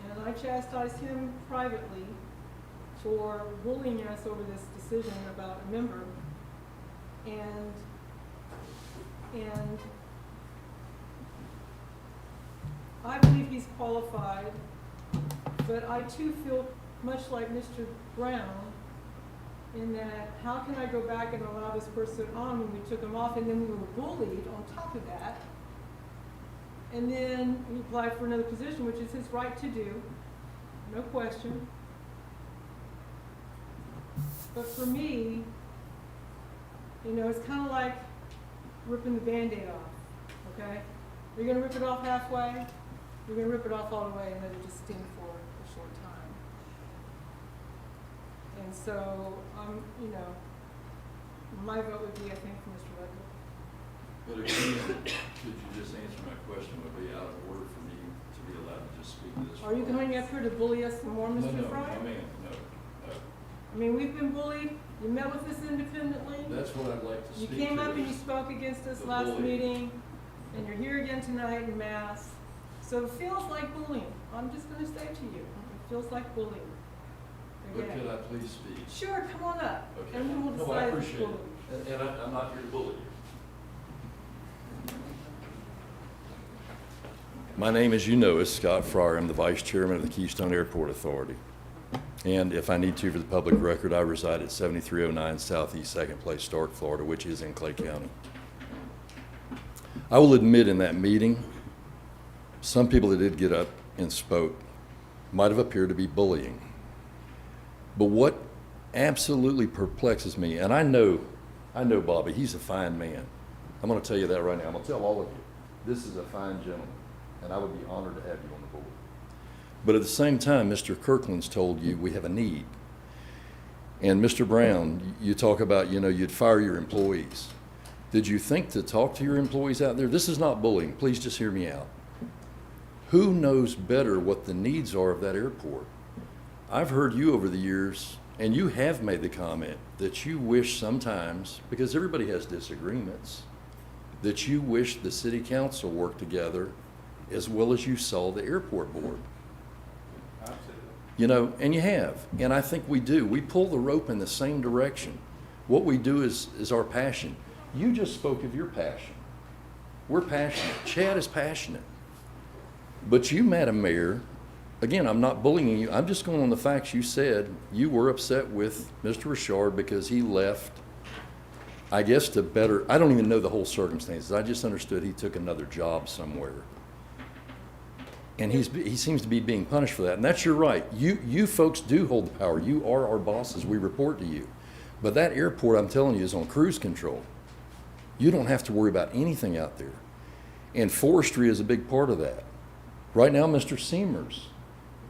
S1: and I chastised him privately for bullying us over this decision about a member. And I believe he's qualified, but I too feel much like Mr. Brown in that how can I go back and allow this person on when we took him off and then we were bullied on top of that? And then he applied for another position, which is his right to do, no question. But for me, you know, it's kind of like ripping the Band-Aid off, okay? You're going to rip it off halfway, you're going to rip it off all the way and let it just sting for a short time. And so, you know, my vote would be, I think, for Mr. Ludwig.
S15: But again, could you just answer my question? Would it be out of order for me to be allowed to just speak to this?
S1: Are you coming up here to bully us some more, Mr. Fry?
S15: No, ma'am, no.
S1: I mean, we've been bullied. You met with us independently.
S15: That's what I'd like to
S1: You
S15: speak
S1: came
S15: to
S1: up and you
S15: is
S1: spoke against us
S15: the
S1: last
S15: bullying.
S1: meeting, and you're here again tonight in mass. So it feels like bullying. I'm just going to say to you, it feels like bullying.
S15: But
S1: Again.
S15: could I please speak?
S1: Sure, come on up.
S15: Okay.
S1: And then we'll
S15: No, I
S1: decide if it's
S15: appreciate
S1: bullying.
S15: it. And I'm not here to bully you. My name, as you know, is Scott Fryer. I'm the Vice Chairman of the Keystone Airport Authority. And if I need to, for the public record, I reside at 7309 Southeast 2nd Place, Stark, Florida, which is in Clay County. I will admit in that meeting, some people that did get up and spoke might have appeared to be bullying. But what absolutely perplexes me, and I know Bobby, he's a fine man. I'm going to tell you that right now. I'm going to tell all of you, this is a fine gentleman, and I would be honored to have you on the board. But at the same time, Mr. Kirkland's told you we have a need. And Mr. Brown, you talk about, you know, you'd fire your employees. Did you think to talk to your employees out there? This is not bullying. Please just hear me out. Who knows better what the needs are of that airport? I've heard you over the years, and you have made the comment that you wish sometimes, because everybody has disagreements, that you wish the city council worked together as well as you saw the airport board. You know, and you have, and I think we do. We pull the rope in the same direction. What we do is our passion. You just spoke of your passion. We're passionate. Chad is passionate. But you, Madam Mayor, again, I'm not bullying you. I'm just going on the facts. You said you were upset with Mr. Richard because he left, I guess, to better, I don't even know the whole circumstances. I just understood he took another job somewhere. And he seems to be being punished for that. And that's your right. You folks do hold the power. You are our bosses. We report to you. But that airport, I'm telling you, is on cruise control. You don't have to worry about anything out there. And forestry is a big part of that. Right now, Mr. Seamers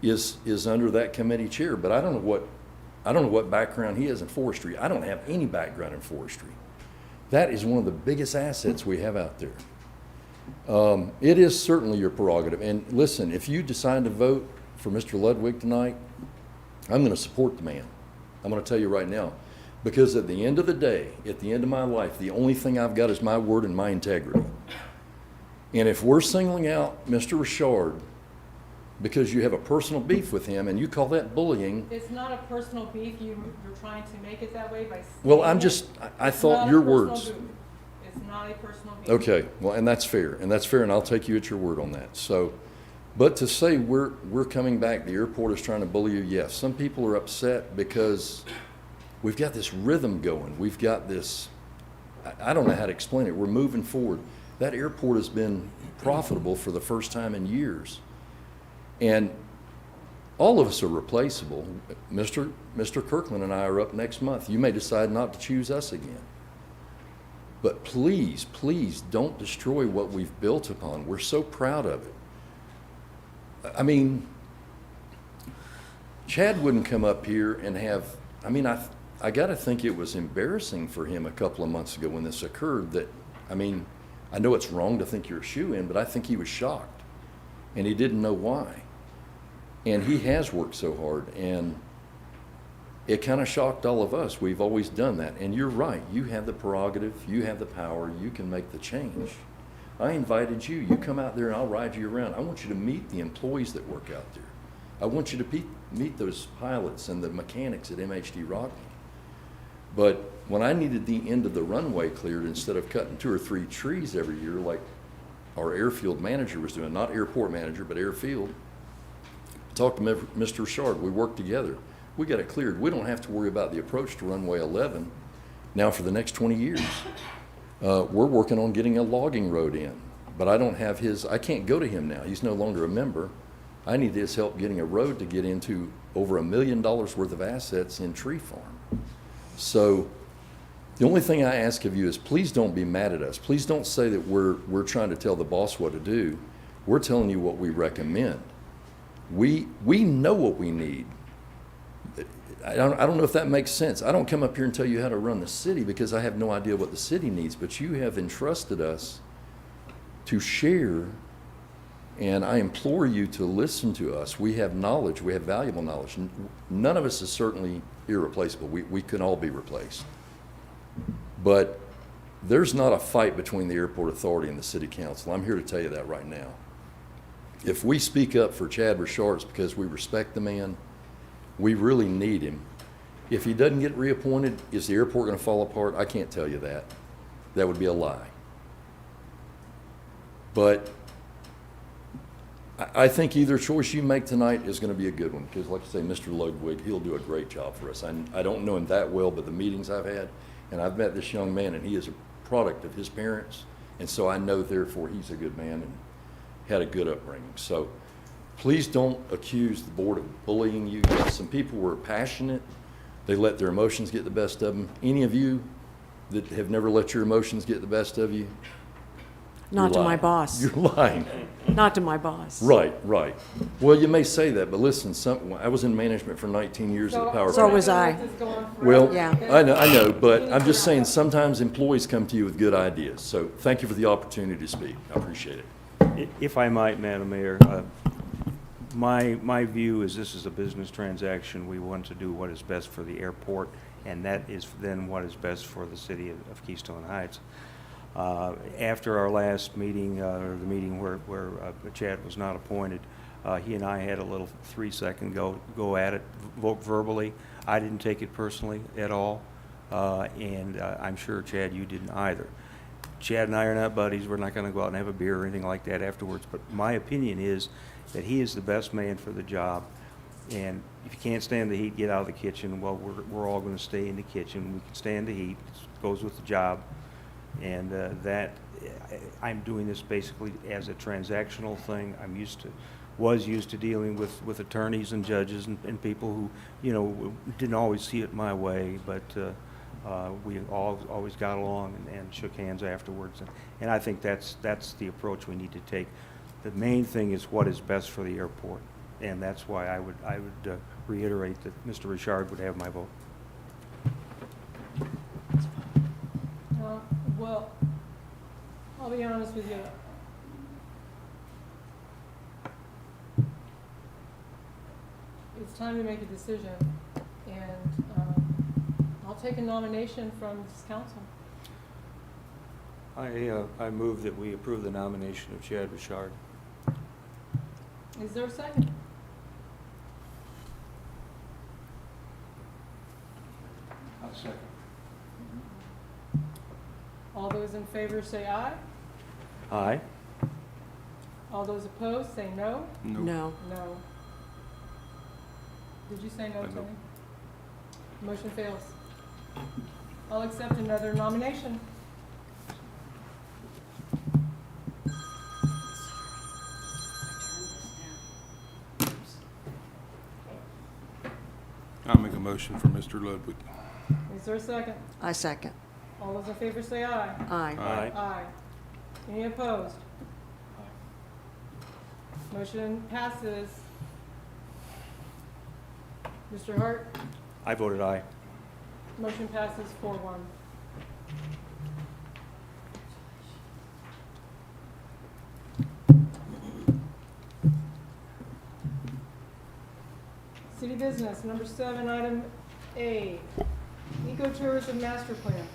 S15: is under that committee chair, but I don't know what background he has in forestry. I don't have any background in forestry. That is one of the biggest assets we have out there. It is certainly your prerogative. And listen, if you decide to vote for Mr. Ludwig tonight, I'm going to support the man. I'm going to tell you right now. Because at the end of the day, at the end of my life, the only thing I've got is my word and my integrity. And if we're singling out Mr. Richard because you have a personal beef with him and you call that bullying.
S1: It's not a personal beef. You're trying to make it that way by
S15: Well,
S1: stating
S15: I
S1: It's
S15: thought
S1: not a
S15: your
S1: personal
S15: words.
S1: beef. It's not a personal beef.
S15: Okay, well, and that's fair, and I'll take you at your word on that. So, but to say we're coming back, the airport is trying to bully you, yes. Some people are upset because we've got this rhythm going. We've got this, I don't know how to explain it. We're moving forward. That airport has been profitable for the first time in years. And all of us are replaceable. Mr. Kirkland and I are up next month. You may decide not to choose us again. But please, please don't destroy what we've built upon. We're so proud of it. I mean, Chad wouldn't come up here and have, I mean, I got to think it was embarrassing for him a couple of months ago when this occurred that, I mean, I know it's wrong to think you're a shoo-in, but I think he was shocked and he didn't know why. And he has worked so hard and it kind of shocked all of us. We've always done that. And you're right. You have the prerogative. You have the power. You can make the change. I invited you. You come out there and I'll ride you around. I want you to meet the employees that work out there. I want you to meet those pilots and the mechanics at MHD Rockland. But when I needed the end of the runway cleared, instead of cutting 2 or 3 trees every year like our airfield manager was doing, not airport manager, but airfield, I talked to Mr. Richard. We worked together. We got it cleared. We don't have to worry about the approach to runway 11 now for the next 20 years. We're working on getting a logging road in, but I don't have I can't go to him now. He's no longer a member. I need his help getting a road to get into over $1 million worth of assets in Tree Farm. So the only thing I ask of you is please don't be mad at us. Please don't say that we're trying to tell the boss what to do. We're telling you what we recommend. We know what we need. I don't know if that makes sense. I don't come up here and tell you how to run the city because I have no idea what the city needs, but you have entrusted us to share, and I implore you to listen to us. We have knowledge. We have valuable knowledge. None of us is certainly irreplaceable. We can all be replaced. But there's not a fight between the airport authority and the city council. I'm here to tell you that right now. If we speak up for Chad Richard, it's because we respect the man. We really need him. If he doesn't get reappointed, is the airport going to fall apart? I can't tell you that. That would be a lie. But I think either choice you make tonight is going to be a good one because, like I say, Mr. Ludwig, he'll do a great job for us. I don't know him that well, but the meetings I've had, and I've met this young man, and he is a product of his parents, and so I know, therefore, he's a good man and had a good upbringing. So please don't accuse the board of bullying you. Some people were passionate. They let their emotions get the best of them. Any of you that have never let your emotions get the best of you?
S10: Not to my boss.
S15: You're lying.
S10: Not to my boss.
S15: Right. Well, you may say that, but listen, I was in management for 19 years at the power
S10: So
S15: plant.
S10: was I.
S15: Well,
S10: Yeah.
S15: I know, but I'm just saying sometimes employees come to you with good ideas. So thank you for the opportunity to speak. I appreciate it.
S9: If I might, Madam Mayor, my view is this is a business transaction. We want to do what is best for the airport, and that is then what is best for the city of Keystone Heights. After our last meeting, or the meeting where Chad was not appointed, He and I had a little 3-second go at it verbally. I didn't take it personally at all, and I'm sure, Chad, you didn't either. Chad and I are not buddies. We're not going to go out and have a beer or anything like that afterwards, but my opinion is that he is the best man for the job, and if you can't stand the heat, get out of the kitchen. Well, we're all going to stay in the kitchen. We can stand the heat. It goes with the job, and I'm doing this basically as a transactional thing. Was used to dealing with attorneys and judges and people who, didn't always see it my way, but we always got along and shook hands afterwards. And I think that's the approach we need to take. The main thing is what is best for the airport, and that's why I would reiterate that Mr. Richard would have my vote.
S1: Well, I'll be honest with you. It's time to make a decision, and I'll take a nomination from this council.
S9: I move that we approve the nomination of Chad Richard.
S1: Is there a second?
S9: I'll second.
S1: All those in favor say aye.
S9: Aye.
S1: All those opposed say no.
S10: No.
S1: No. Did you say no,
S6: No.
S1: Tony? Motion fails. I'll accept another nomination.
S6: I'll make a motion for Mr. Ludwig.
S1: Is there a second?
S10: I second.
S1: All those in favor say aye.
S10: Aye.
S9: Aye.
S1: Aye. Any opposed? Motion passes. Mr. Hart,
S9: I voted aye.
S1: motion passes 4-1. City business, number 7, item A, ecotourism master plan.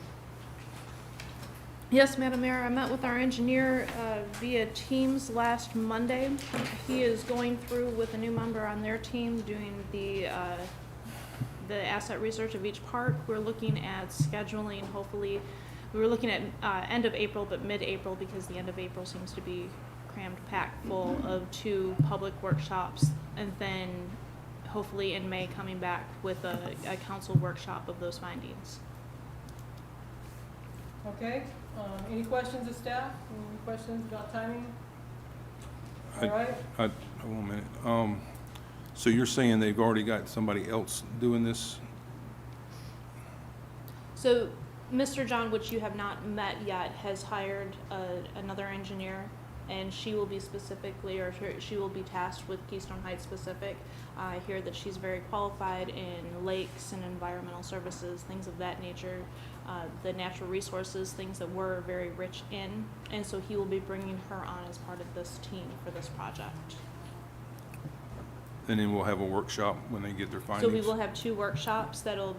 S4: Yes, Madam Mayor, I met with our engineer via Teams last Monday. He is going through with a new member on their team doing the asset research of each park. We're looking at scheduling, hopefully, we were looking at end of April, but mid-April, because the end of April seems to be crammed packed full of 2 public workshops, and then hopefully in May coming back with a council workshop of those findings.
S1: Okay, any questions of staff? Any questions about timing? All right.
S6: One minute. So you're saying they've already got somebody else doing this?
S4: So Mr. John, which you have not met yet, has hired another engineer, and she will be she will be tasked with Keystone Heights specific. I hear that she's very qualified in lakes and environmental services, things of that nature, the natural resources, things that we're very rich in, and so he will be bringing her on as part of this team for this project.
S6: And then we'll have a workshop when they get their
S4: So
S6: findings?
S4: we will have 2 workshops that'll,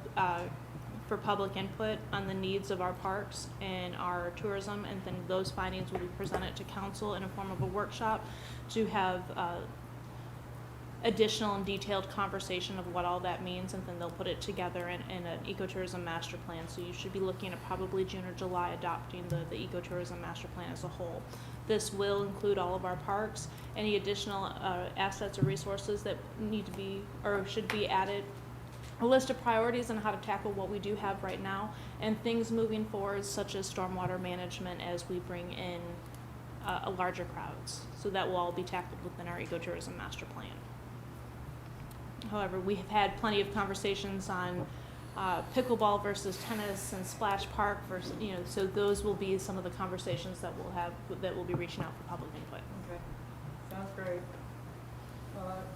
S4: for public input on the needs of our parks and our tourism, and then those findings will be presented to council in a form of a workshop to have additional and detailed conversation of what all that means, and then they'll put it together in an ecotourism master plan. So you should be looking at probably June or July adopting the ecotourism master plan as a whole. This will include all of our parks, any additional assets or resources that need to be or should be added, a list of priorities on how to tackle what we do have right now, and things moving forward such as stormwater management as we bring in larger crowds. So that will all be tackled within our ecotourism master plan. However, we have had plenty of conversations on pickleball versus tennis and splash park versus, so those will be some of the conversations that we'll have, that will be reaching out for public input.
S1: Okay, sounds great.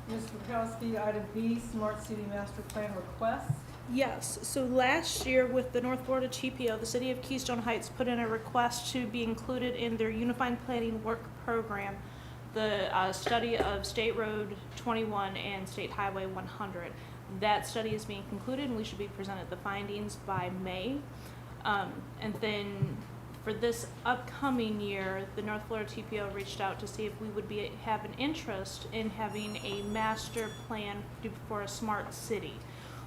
S1: Ms. Bukowski, item B, Smart City Master Plan request.
S4: Yes, so last year with the North Florida TPO, the city of Keystone Heights put in a request to be included in their Unified Planning Work Program, the study of State Road 21 and State Highway 100. That study is being concluded, and we should be presented the findings by May. And then For this upcoming year, the North Florida TPO reached out to see if we would have an interest in having a master plan for a smart city.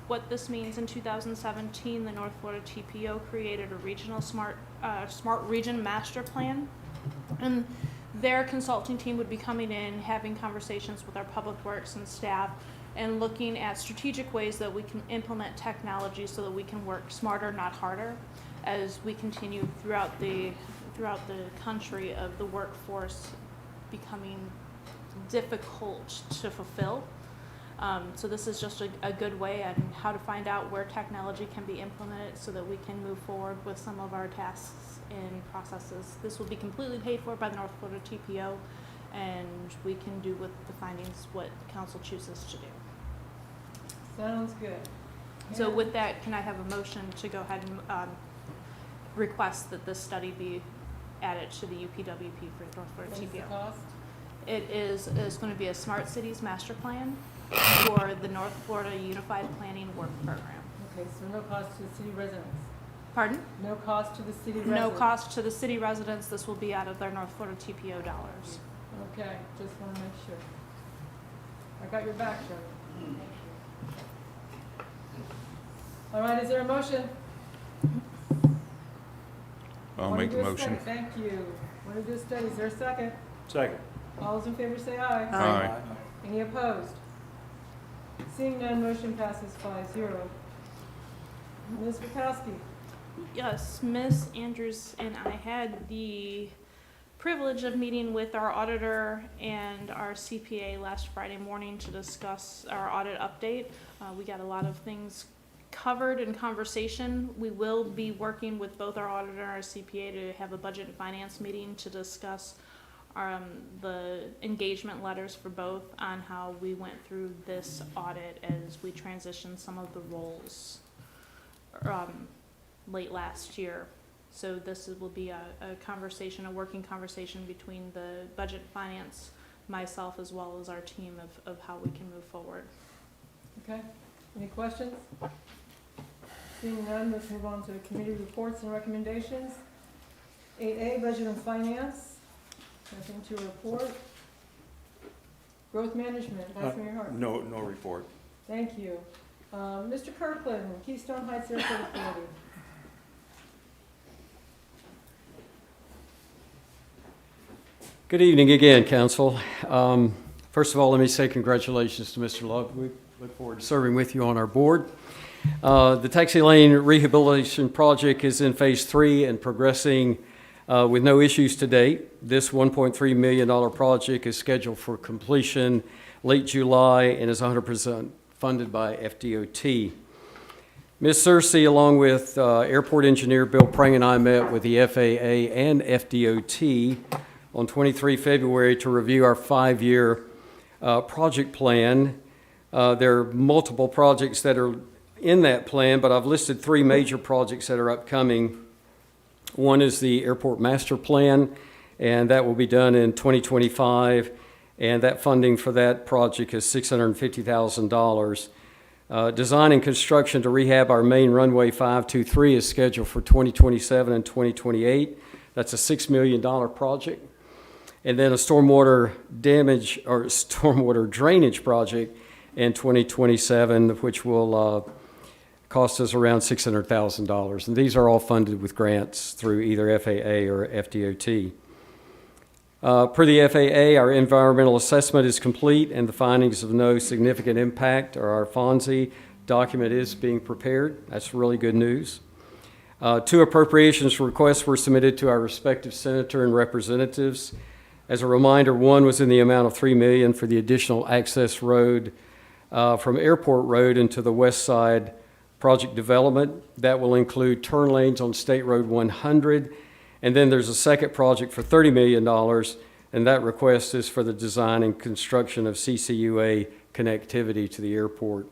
S4: What this means, in 2017, the North Florida TPO created a regional smart region master plan. And their consulting team would be coming in, having conversations with our public works and staff, and looking at strategic ways that we can implement technology so that we can work smarter, not harder, as we continue throughout the country of the workforce becoming difficult to fulfill. So this is just a good way on how to find out where technology can be implemented so that we can move forward with some of our tasks and processes. This will be completely paid for by the North Florida TPO, and we can do with the findings what council chooses to do.
S1: Sounds good.
S4: So with that, can I have a motion to go ahead and request that this study be added to the UPWP for the North Florida
S1: What's the
S4: TPO?
S1: cost?
S4: It's going to be a Smart Cities Master Plan for the North Florida Unified Planning Work Program.
S1: Okay, so no cost to the city residents.
S4: Pardon?
S1: No cost to the city residents.
S4: No cost to the city residents. This will be out of their North Florida TPO dollars.
S1: Okay, just want to make sure. I got your back, Shirley. All right, is there a motion?
S6: I'll
S1: Want to
S6: make
S1: do
S6: the
S1: a
S6: motion.
S1: study? Thank you. Want to do a study? Is there a second?
S9: Second.
S1: All those in favor say aye.
S6: Aye.
S1: Any opposed? Seeing none, motion passes 5-0. Ms. Bukowski?
S4: Yes, Ms. Andrews and I had the privilege of meeting with our auditor and our CPA last Friday morning to discuss our audit update. We got a lot of things covered in conversation. We will be working with both our auditor and our CPA to have a budget and finance meeting to discuss the engagement letters for both on how we went through this audit as we transitioned some of the roles late last year. So this will be a conversation, a working conversation between the budget and finance, myself, as well as our team of how we can move forward.
S1: Okay, any questions? Seeing none, let's move on to committee reports and recommendations. 8A, Budget and Finance. Nothing to report. Growth Management, Vice Mayor Hart.
S9: No report.
S1: Thank you. Mr. Kirkland, Keystone Heights Airport Authority.
S7: Good evening again, Council. First of all, let me say congratulations to Mr. Love. We look forward to serving with you on our board. The taxi lane rehabilitation project is in phase 3 and progressing with no issues to date. This $1.3 million project is scheduled for completion late July and is 100% funded by FDOT. Ms. Searcy, along with airport engineer Bill Prang, and I met with the FAA and FDOT on 23 February to review our 5-year project plan. There are multiple projects that are in that plan, but I've listed 3 major projects that are upcoming. One is the airport master plan, and that will be done in 2025, and that funding for that project is $650,000. Design and construction to rehab our main runway 523 is scheduled for 2027 and 2028. That's a $6 million project. And then a stormwater damage or stormwater drainage project in 2027, which will cost us around $600,000. And these are all funded with grants through either FAA or FDOT. Per the FAA, our environmental assessment is complete and the findings of no significant impact, or our FONSI document is being prepared. That's really good news. 2 appropriations requests were submitted to our respective senator and representatives. As a reminder, one was in the amount of $3 million for the additional access road from Airport Road into the west side project development. That will include turn lanes on State Road 100. And then there's a second project for $30 million, and that request is for the design and construction of CCUA connectivity to the airport.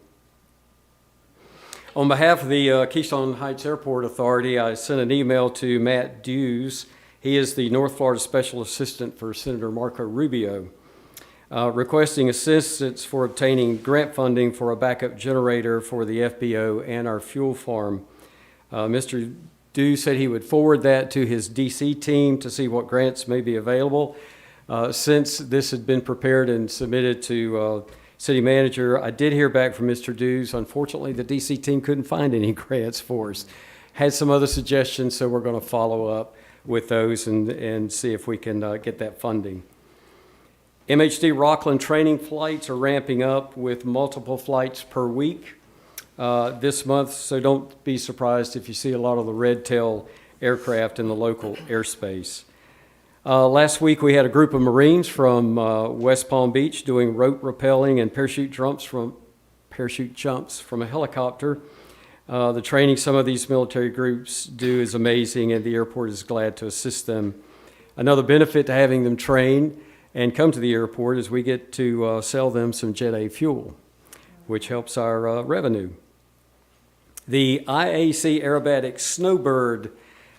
S7: On behalf of the Keystone Heights Airport Authority, I sent an email to Matt Dews. He is the North Florida Special Assistant for Senator Marco Rubio, requesting assistance for obtaining grant funding for a backup generator for the FBO and our fuel farm. Mr. Dew said he would forward that to his DC team to see what grants may be available. Since this had been prepared and submitted to city manager, I did hear back from Mr. Dews. Unfortunately, the DC team couldn't find any grants for us. Had some other suggestions, so we're going to follow up with those and see if we can get that funding. MHD Rockland training flights are ramping up with multiple flights per week this month, so don't be surprised if you see a lot of the red tail aircraft in the local airspace. Last week we had a group of Marines from West Palm Beach doing rope rappelling and parachute jumps from a helicopter. The training some of these military groups do is amazing, and the airport is glad to assist them. Another benefit to having them train and come to the airport is we get to sell them some Jet A fuel, which helps our revenue. The IAC Aerobatic Snowbird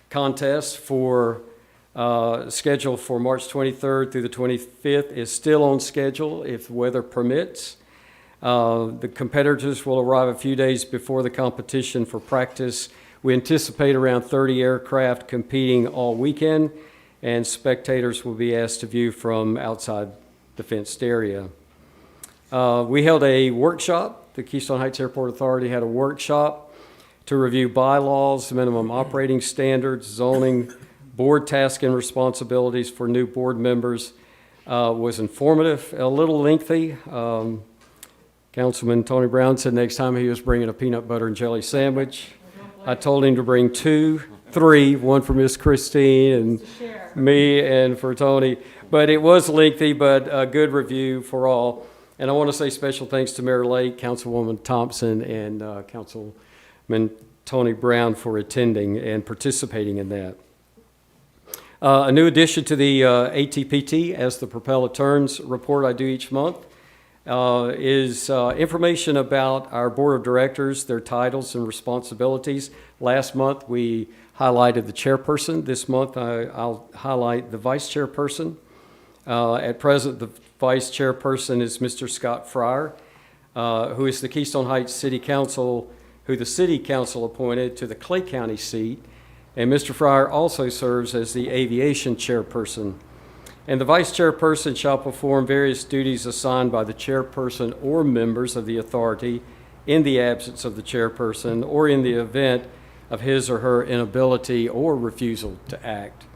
S7: contest scheduled for March 23rd through the 25th is still on schedule if the weather permits. The competitors will arrive a few days before the competition for practice. We anticipate around 30 aircraft competing all weekend, and spectators will be asked to view from outside the fenced area. We held a workshop. The Keystone Heights Airport Authority had a workshop to review bylaws, minimum operating standards, zoning, board tasks and responsibilities for new board members. Was informative, a little lengthy. Councilman Tony Brown said next time he was bringing a peanut butter and jelly sandwich. I told him to bring 2, 3, one for Miss Christine and me and for Tony. But it was lengthy, but a good review for all. And I want to say special thanks to Mayor Lake, Councilwoman Thompson, and Councilman Tony Brown for attending and participating in that. A new addition to the ATPT, as the Propel It Turns report I do each month, is information about our board of directors, their titles and responsibilities. Last month we highlighted the chairperson. This month I'll highlight the vice chairperson. At present, the vice chairperson is Mr. Scott Fryer, who is the Keystone Heights City Council, who the City Council appointed to the Clay County seat. And Mr. Fryer also serves as the aviation chairperson. And the vice chairperson shall perform various duties assigned by the chairperson or members of the authority in the absence of the chairperson or in the event of his or her inability or refusal to act.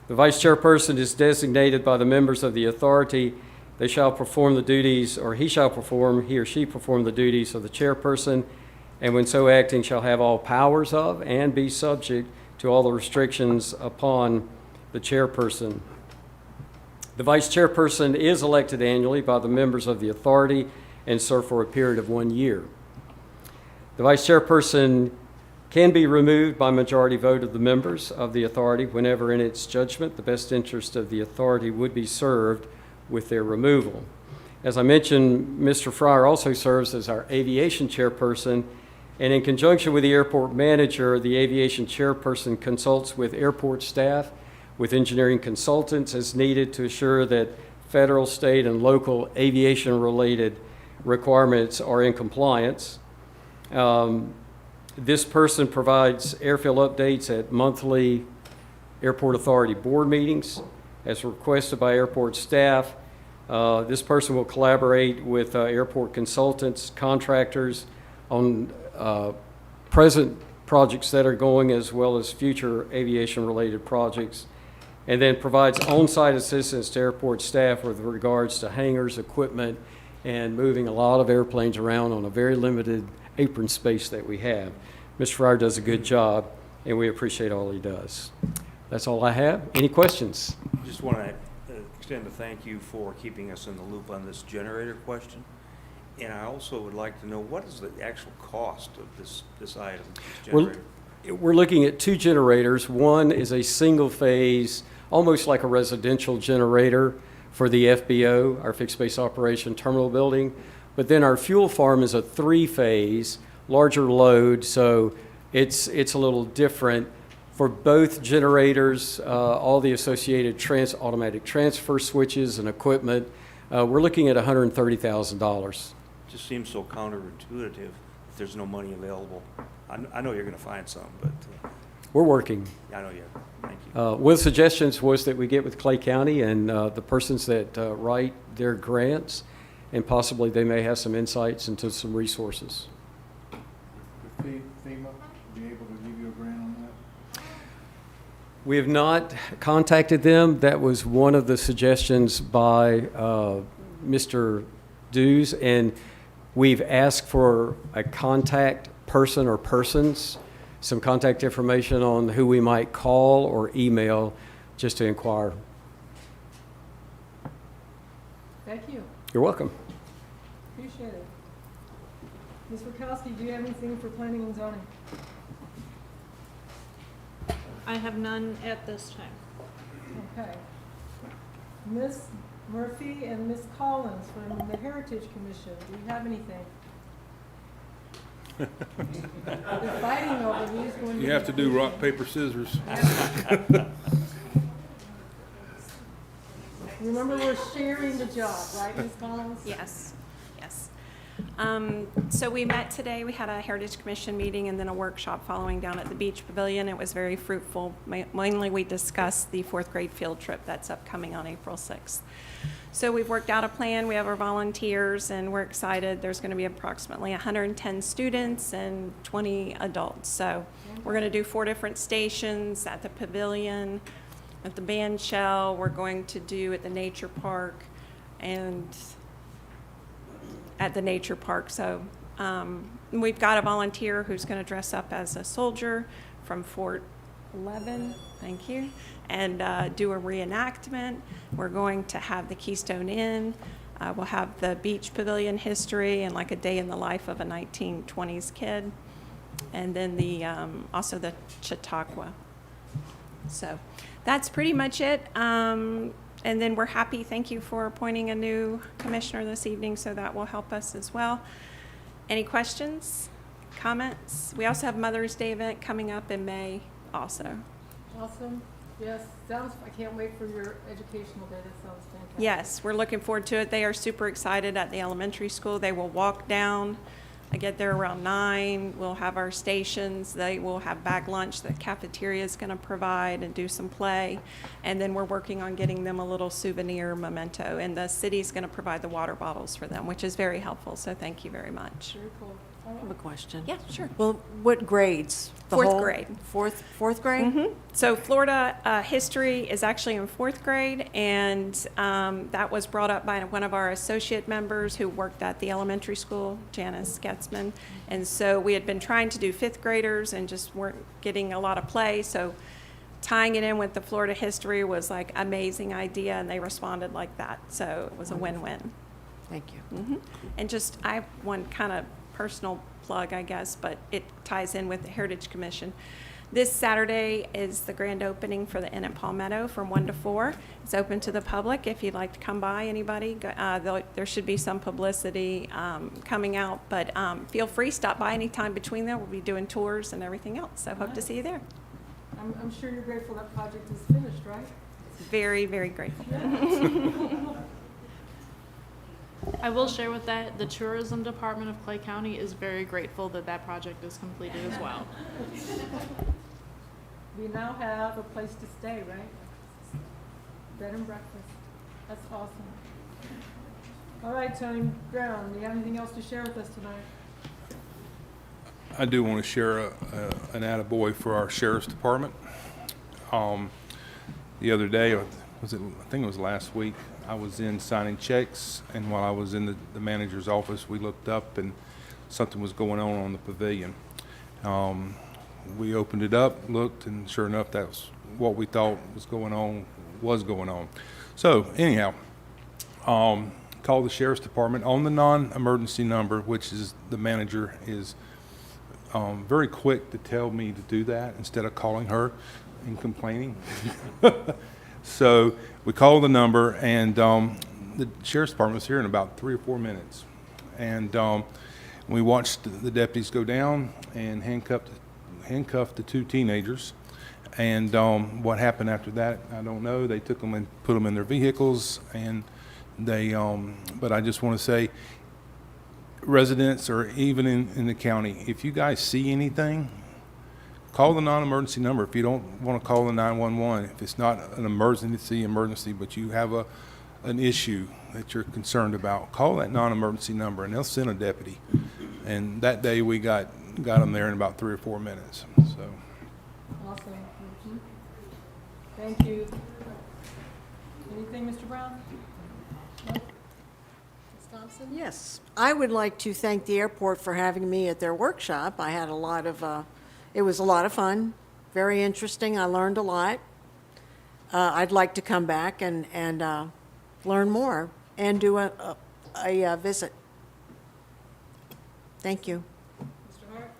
S7: The vice chairperson is designated by the members of the authority. They shall perform the duties, or he or she perform the duties of the chairperson, and when so acting shall have all powers of and be subject to all the restrictions upon the chairperson. The vice chairperson is elected annually by the members of the authority and serve for a period of 1 year. The vice chairperson can be removed by majority vote of the members of the authority whenever in its judgment the best interest of the authority would be served with their removal. As I mentioned, Mr. Fryer also serves as our aviation chairperson, and in conjunction with the airport manager, the aviation chairperson consults with airport staff, with engineering consultants as needed to assure that federal, state, and local aviation-related requirements are in compliance. This person provides airfield updates at monthly Airport Authority board meetings as requested by airport staff. This person will collaborate with airport consultants, contractors on present projects that are going as well as future aviation-related projects, and then provides on-site assistance to airport staff with regards to hangars, equipment, and moving a lot of airplanes around on a very limited apron space that we have. Mr. Fryer does a good job, and we appreciate all he does. That's all I have. Any questions?
S9: Just want to extend a thank you for keeping us in the loop on this generator question. And I also would like to know, what is the actual cost of this item, this generator?
S7: We're looking at 2 generators. One is a single phase, almost like a residential generator for the FBO, our Fixed Base Operation Terminal Building. But then our fuel farm is a 3-phase, larger load, so it's a little different. For both generators, all the associated automatic transfer switches and equipment, we're looking at $130,000.
S9: Just seems so counterintuitive if there's no money available. I know you're going to find some, but
S7: We're working.
S9: I know you are. Thank you.
S7: One of the suggestions was that we get with Clay County and the persons that write their grants, and possibly they may have some insights into some resources.
S6: Would FEMA be able to give you a grant on that?
S7: We have not contacted them. That was one of the suggestions by Mr. Dews, and we've asked for a contact person or persons, some contact information on who we might call or email just to inquire.
S1: Thank you.
S7: You're welcome.
S1: Appreciate it. Ms. Rakowski, do you have anything for planning and zoning?
S4: I have none at this time.
S1: Okay. Ms. Murphy and Ms. Collins from the Heritage Commission, do you have anything? They're fighting over who's going to.
S6: You have to do rock, paper, scissors.
S1: Remember, we're sharing the job, right, Ms. Collins?
S16: Yes, yes. So we met today. We had a Heritage Commission meeting and then a workshop following down at the Beach Pavilion. It was very fruitful. Mainly, we discussed the fourth grade field trip that's upcoming on April 6th. So we've worked out a plan. We have our volunteers, and we're excited. There's going to be approximately 110 students and 20 adults. So we're going to do 4 different stations at the pavilion, at the band shell. We're going to do at the nature park and at the nature park. So we've got a volunteer who's going to dress up as a soldier from Fort 11, thank you, and do a reenactment. We're going to have the Keystone Inn. We'll have the Beach Pavilion history and like a day in the life of a 1920s kid. And then the also the Chautauqua. So that's pretty much it. And then we're happy, thank you for appointing a new commissioner this evening, so that will help us as well. Any questions, comments? We also have Mother's Day event coming up in May also.
S1: Awesome. Yes, I can't wait for your educational day. That sounds fantastic.
S16: Yes, we're looking forward to it. They are super excited at the elementary school. They will walk down. I get there around 9. We'll have our stations. They will have bag lunch that cafeteria is going to provide and do some play. And then we're working on getting them a little souvenir memento. And the city's going to provide the water bottles for them, which is very helpful. So thank you very much.
S1: Very cool.
S10: I have a question.
S16: Yeah, sure.
S10: Well, what grades? The
S16: 4th
S10: whole-
S16: grade.
S10: Fourth grade?
S16: Mm-hmm. So Florida history is actually in 4th grade, and that was brought up by one of our associate members who worked at the elementary school, Janice Getzman. And so we had been trying to do 5th graders and just weren't getting a lot of play. So tying it in with the Florida history was like amazing idea, and they responded like that. So it was a win-win.
S10: Thank you.
S16: Mm-hmm. And just, I have one kind of personal plug, I guess, but it ties in with the Heritage Commission. This Saturday is the grand opening for the Inn at Palmetto from 1 to 4. It's open to the public if you'd like to come by, anybody. There should be some publicity coming out, but feel free, stop by anytime between there. We'll be doing tours and everything else, so hope to see you there.
S1: I'm sure you're grateful that project is finished, right?
S16: Very, very grateful.
S4: I will share with that, the tourism department of Clay County is very grateful that that project is completed as well.
S1: We now have a place to stay, right? Bed and breakfast. That's awesome. All right, Tony Brown, do you have anything else to share with us tonight?
S6: I do want to share an attaboy for our sheriff's department. The other day, I think it was last week, I was in signing checks, and while I was in the manager's office, we looked up and something was going on the pavilion. We opened it up, looked, and sure enough, that was what we thought was going on. So anyhow, called the sheriff's department on the non-emergency number, which is the manager is very quick to tell me to do that instead of calling her and complaining. So we called the number, and the sheriff's department was here in about 3 or 4 minutes. And we watched the deputies go down and handcuffed the 2 teenagers. And what happened after that, I don't know. They took them and put them in their vehicles, and they. But I just want to say, residents or even in the county, if you guys see anything, call the non-emergency number. If you don't want to call the 911, if it's not an emergency, but you have an issue that you're concerned about, call that non-emergency number, and they'll send a deputy. And that day, we got them there in about 3 or 4 minutes, so.
S1: Awesome. Thank you. Anything, Mr. Brown? No? Ms. Thompson?
S10: Yes, I would like to thank the airport for having me at their workshop. I had a lot of, it was a lot of fun, very interesting. I learned a lot. I'd like to come back and learn more and do a visit. Thank you.
S1: Mr. Hart?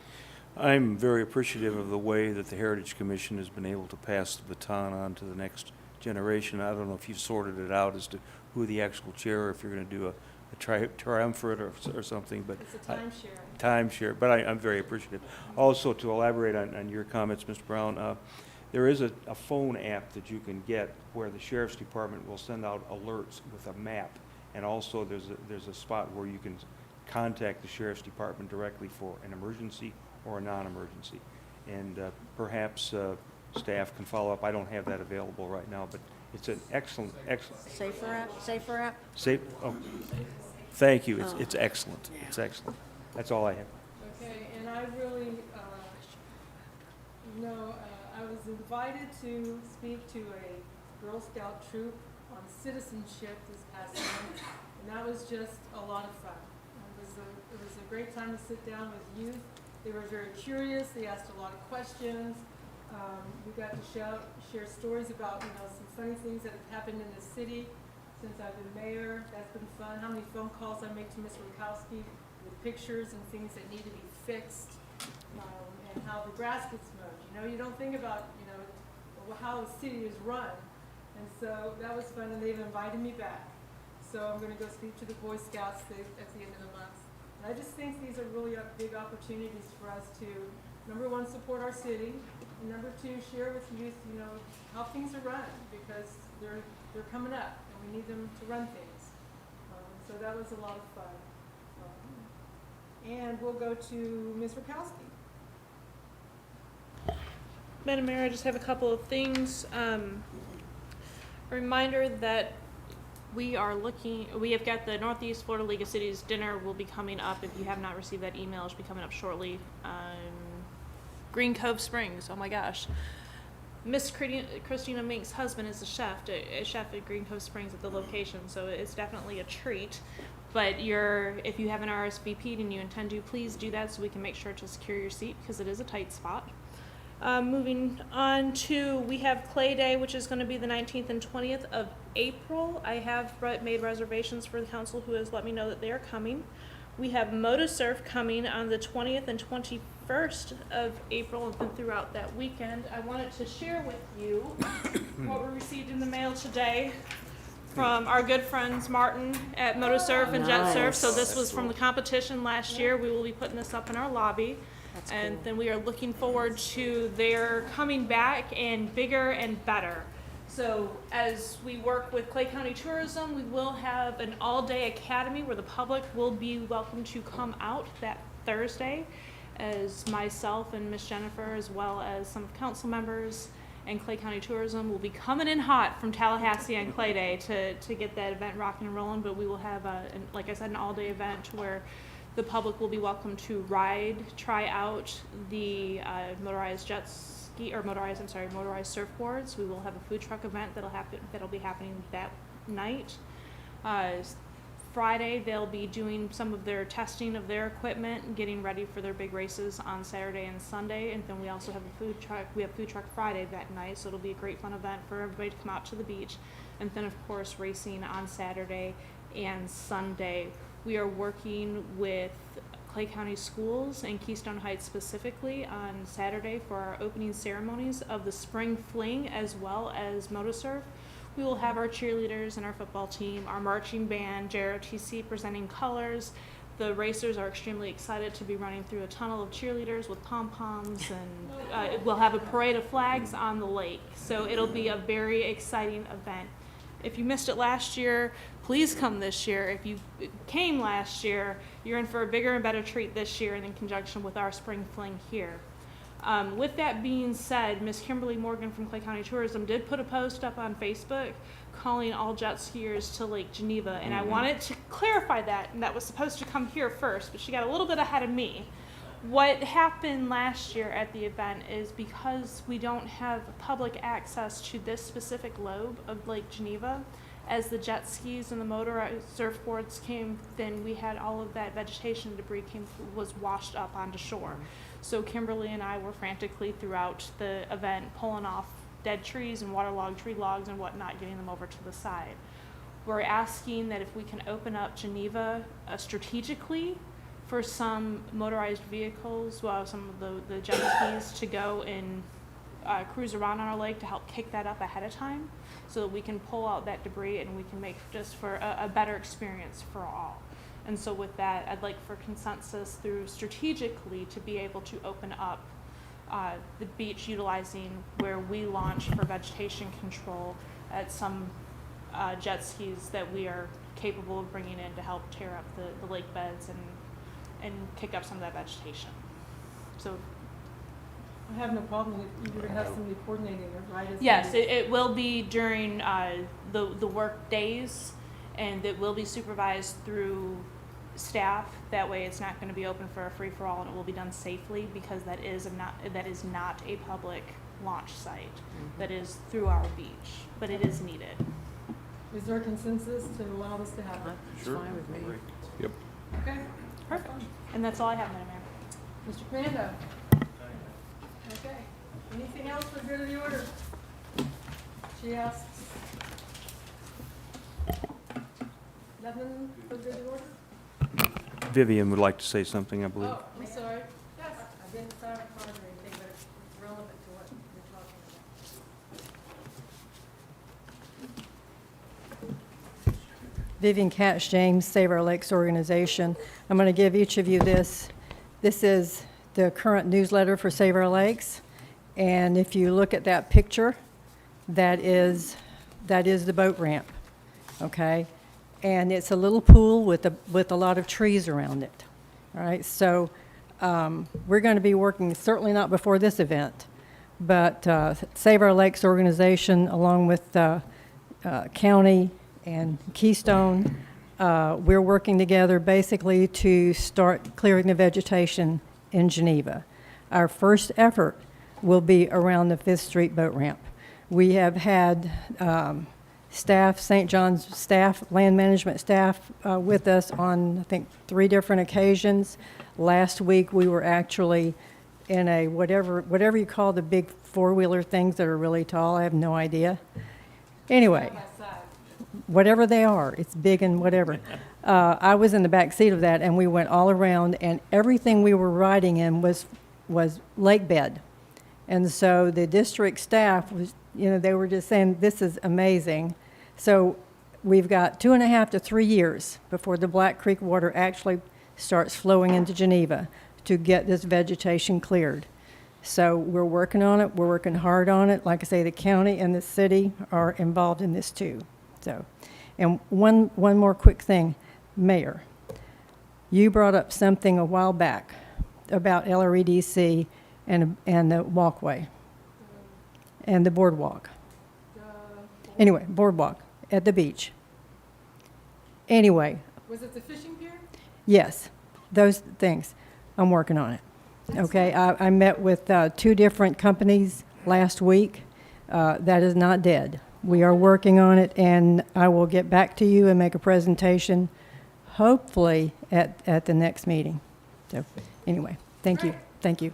S9: I'm very appreciative of the way that the Heritage Commission has been able to pass the baton on to the next generation. I don't know if you've sorted it out as to who the actual chair, or if you're going to do a triumvirate or something, but
S1: It's a timeshare.
S9: Timeshare, but I'm very appreciative. Also, to elaborate on your comments, Mr. Brown, there is a phone app that you can get where the Sheriff's Department will send out alerts with a map, and also there's a spot where you can contact the Sheriff's Department directly for an emergency or a non-emergency. And perhaps staff can follow up. I don't have that available right now, but it's an excellent.
S10: Safer app? Safer app?
S9: Oh, thank you. It's excellent. It's excellent. That's all I have.
S1: Okay, and I really, I was invited to speak to a Girl Scout troop on citizenship this past month, and that was just a lot of fun. It was a great time to sit down with youth. They were very curious. They asked a lot of questions. We got to share stories about, some funny things that have happened in the city since I've been mayor. That's been fun. How many phone calls I make to Ms. Rukowski with pictures and things that need to be fixed, and how the grass gets mowed. You don't think about, how the city is run. And so that was fun, and they've invited me back. So I'm going to go speak to the Boy Scouts at the end of the month. And I just think these are really big opportunities for us to, number one, support our city, and number two, share with youth, how things are run, because they're coming up, and we need them to run things. So that was a lot of fun. And we'll go to Ms. Rukowski.
S4: Madam Mayor, I just have a couple of things. A reminder that we have got the Northeast Florida League of Cities dinner will be coming up. If you have not received that email, it should be coming up shortly. Green Cove Springs, oh my gosh. Miss Christina Mink's husband is a chef at Green Cove Springs at the location, so it's definitely a treat. But if you haven't RSVP'd and you intend to, please do that so we can make sure to secure your seat, because it is a tight spot. Moving on to, we have Clay Day, which is going to be the 19th and 20th of April. I have made reservations for the council, who has let me know that they are coming. We have MotoSurf coming on the 20th and 21st of April, and then throughout that weekend. I wanted to share with you what we received in the mail today from our good friends Martin at MotoSurf and Jet Surf. So this was from the competition last year. We will be putting this up in our lobby. And then we are looking forward to their coming back and bigger and better. So as we work with Clay County Tourism, we will have an all-day academy where the public will be welcome to come out that Thursday, as myself and Miss Jennifer, as well as some council members and Clay County Tourism, will be coming in hot from Tallahassee on Clay Day to get that event rocking and rolling. But we will have, like I said, an all-day event where the public will be welcome to try out the motorized surfboards. We will have a food truck event that'll be happening that night. Friday, they'll be doing some of their testing of their equipment and getting ready for their big races on Saturday and Sunday. And then we also have a food truck. We have Food Truck Friday that night, so it'll be a great fun event for everybody to come out to the beach. And then, of course, racing on Saturday and Sunday. We are working with Clay County Schools and Keystone Heights specifically on Saturday for our opening ceremonies of the Spring Fling as well as MotoSurf. We will have our cheerleaders and our football team, our marching band, JROTC presenting colors. The racers are extremely excited to be running through a tunnel of cheerleaders with pom-poms, and we'll have a parade of flags on the lake. So it'll be a very exciting event. If you missed it last year, please come this year. If you came last year, you're in for a bigger and better treat this year, and in conjunction with our Spring Fling here. With that being said, Miss Kimberly Morgan from Clay County Tourism did put a post up on Facebook calling all jet skiers to Lake Geneva, and I wanted to clarify that, and that was supposed to come here first, but she got a little bit ahead of me. What happened last year at the event is because we don't have public access to this specific lobe of Lake Geneva, as the jet skis and the motorized surfboards came, then we had all of that vegetation debris was washed up onto shore. So Kimberly and I were frantically throughout the event pulling off dead trees and waterlogged tree logs and whatnot, getting them over to the side. We're asking that if we can open up Geneva strategically for some motorized vehicles, well, some of the jet skis to go and cruise around on our lake to help kick that up ahead of time so that we can pull out that debris and we can make just for a better experience for all. And so with that, I'd like for consensus through strategically to be able to open up the beach utilizing where we launch for vegetation control at some jet skis that we are capable of bringing in to help tear up the lake beds and kick up some of that vegetation. So
S1: I have no problem if you're going to have somebody coordinating it, right?
S4: yes, it will be during the work days, and it will be supervised through staff. That way it's not going to be open for a free-for-all, and it will be done safely, because that is not a public launch site. That is through our beach, but it is needed.
S1: Is there a consensus to allow this to happen?
S8: Sure.
S10: Fine with me.
S6: Yep.
S1: Okay.
S4: Perfect. And that's all I have, Madam Mayor.
S1: Mr. Commando? Okay. Anything else for good of the order? She asks. Nothing for good of the order?
S9: Vivian would like to say something, I believe.
S1: Oh, I'm sorry. Yes. I didn't start or anything, but it's relevant to what you're talking about. Vivian Katz, James, Save Our Lakes Organization. I'm going to give each of you this. This is the current newsletter for Save Our Lakes. And if you look at that picture, that is the boat ramp, okay? And it's a little pool with a lot of trees around it, all right? So we're going to be working, certainly not before this event, but Save Our Lakes Organization, along with county and Keystone, we're working together basically to start clearing the vegetation in Geneva. Our first effort will be around the 5th Street boat ramp. We have had staff, St. John's staff, land management staff with us on, I think, 3 different occasions. Last week, we were actually in a whatever you call the big 4-wheeler things that are really tall. I have no idea. Anyway, whatever they are, it's big and whatever. I was in the back seat of that, and we went all around, and everything we were riding in was lake bed. And so the district staff was, they were just saying, this is amazing. So we've got 2.5 to 3 years before the Black Creek water actually starts flowing into Geneva to get this vegetation cleared. So we're working on it. We're working hard on it. Like I say, the county and the city are involved in this too. So, and one more quick thing, Mayor, you brought up something a while back about LREDC and the walkway and the boardwalk. Anyway, boardwalk at the beach. Anyway. Was it the fishing pier?
S11: Yes, those things. I'm working on it. Okay, I met with 2 different companies last week. That is not dead. We are working on it, and I will get back to you and make a presentation, hopefully at the next meeting. So, anyway, thank you. Thank you.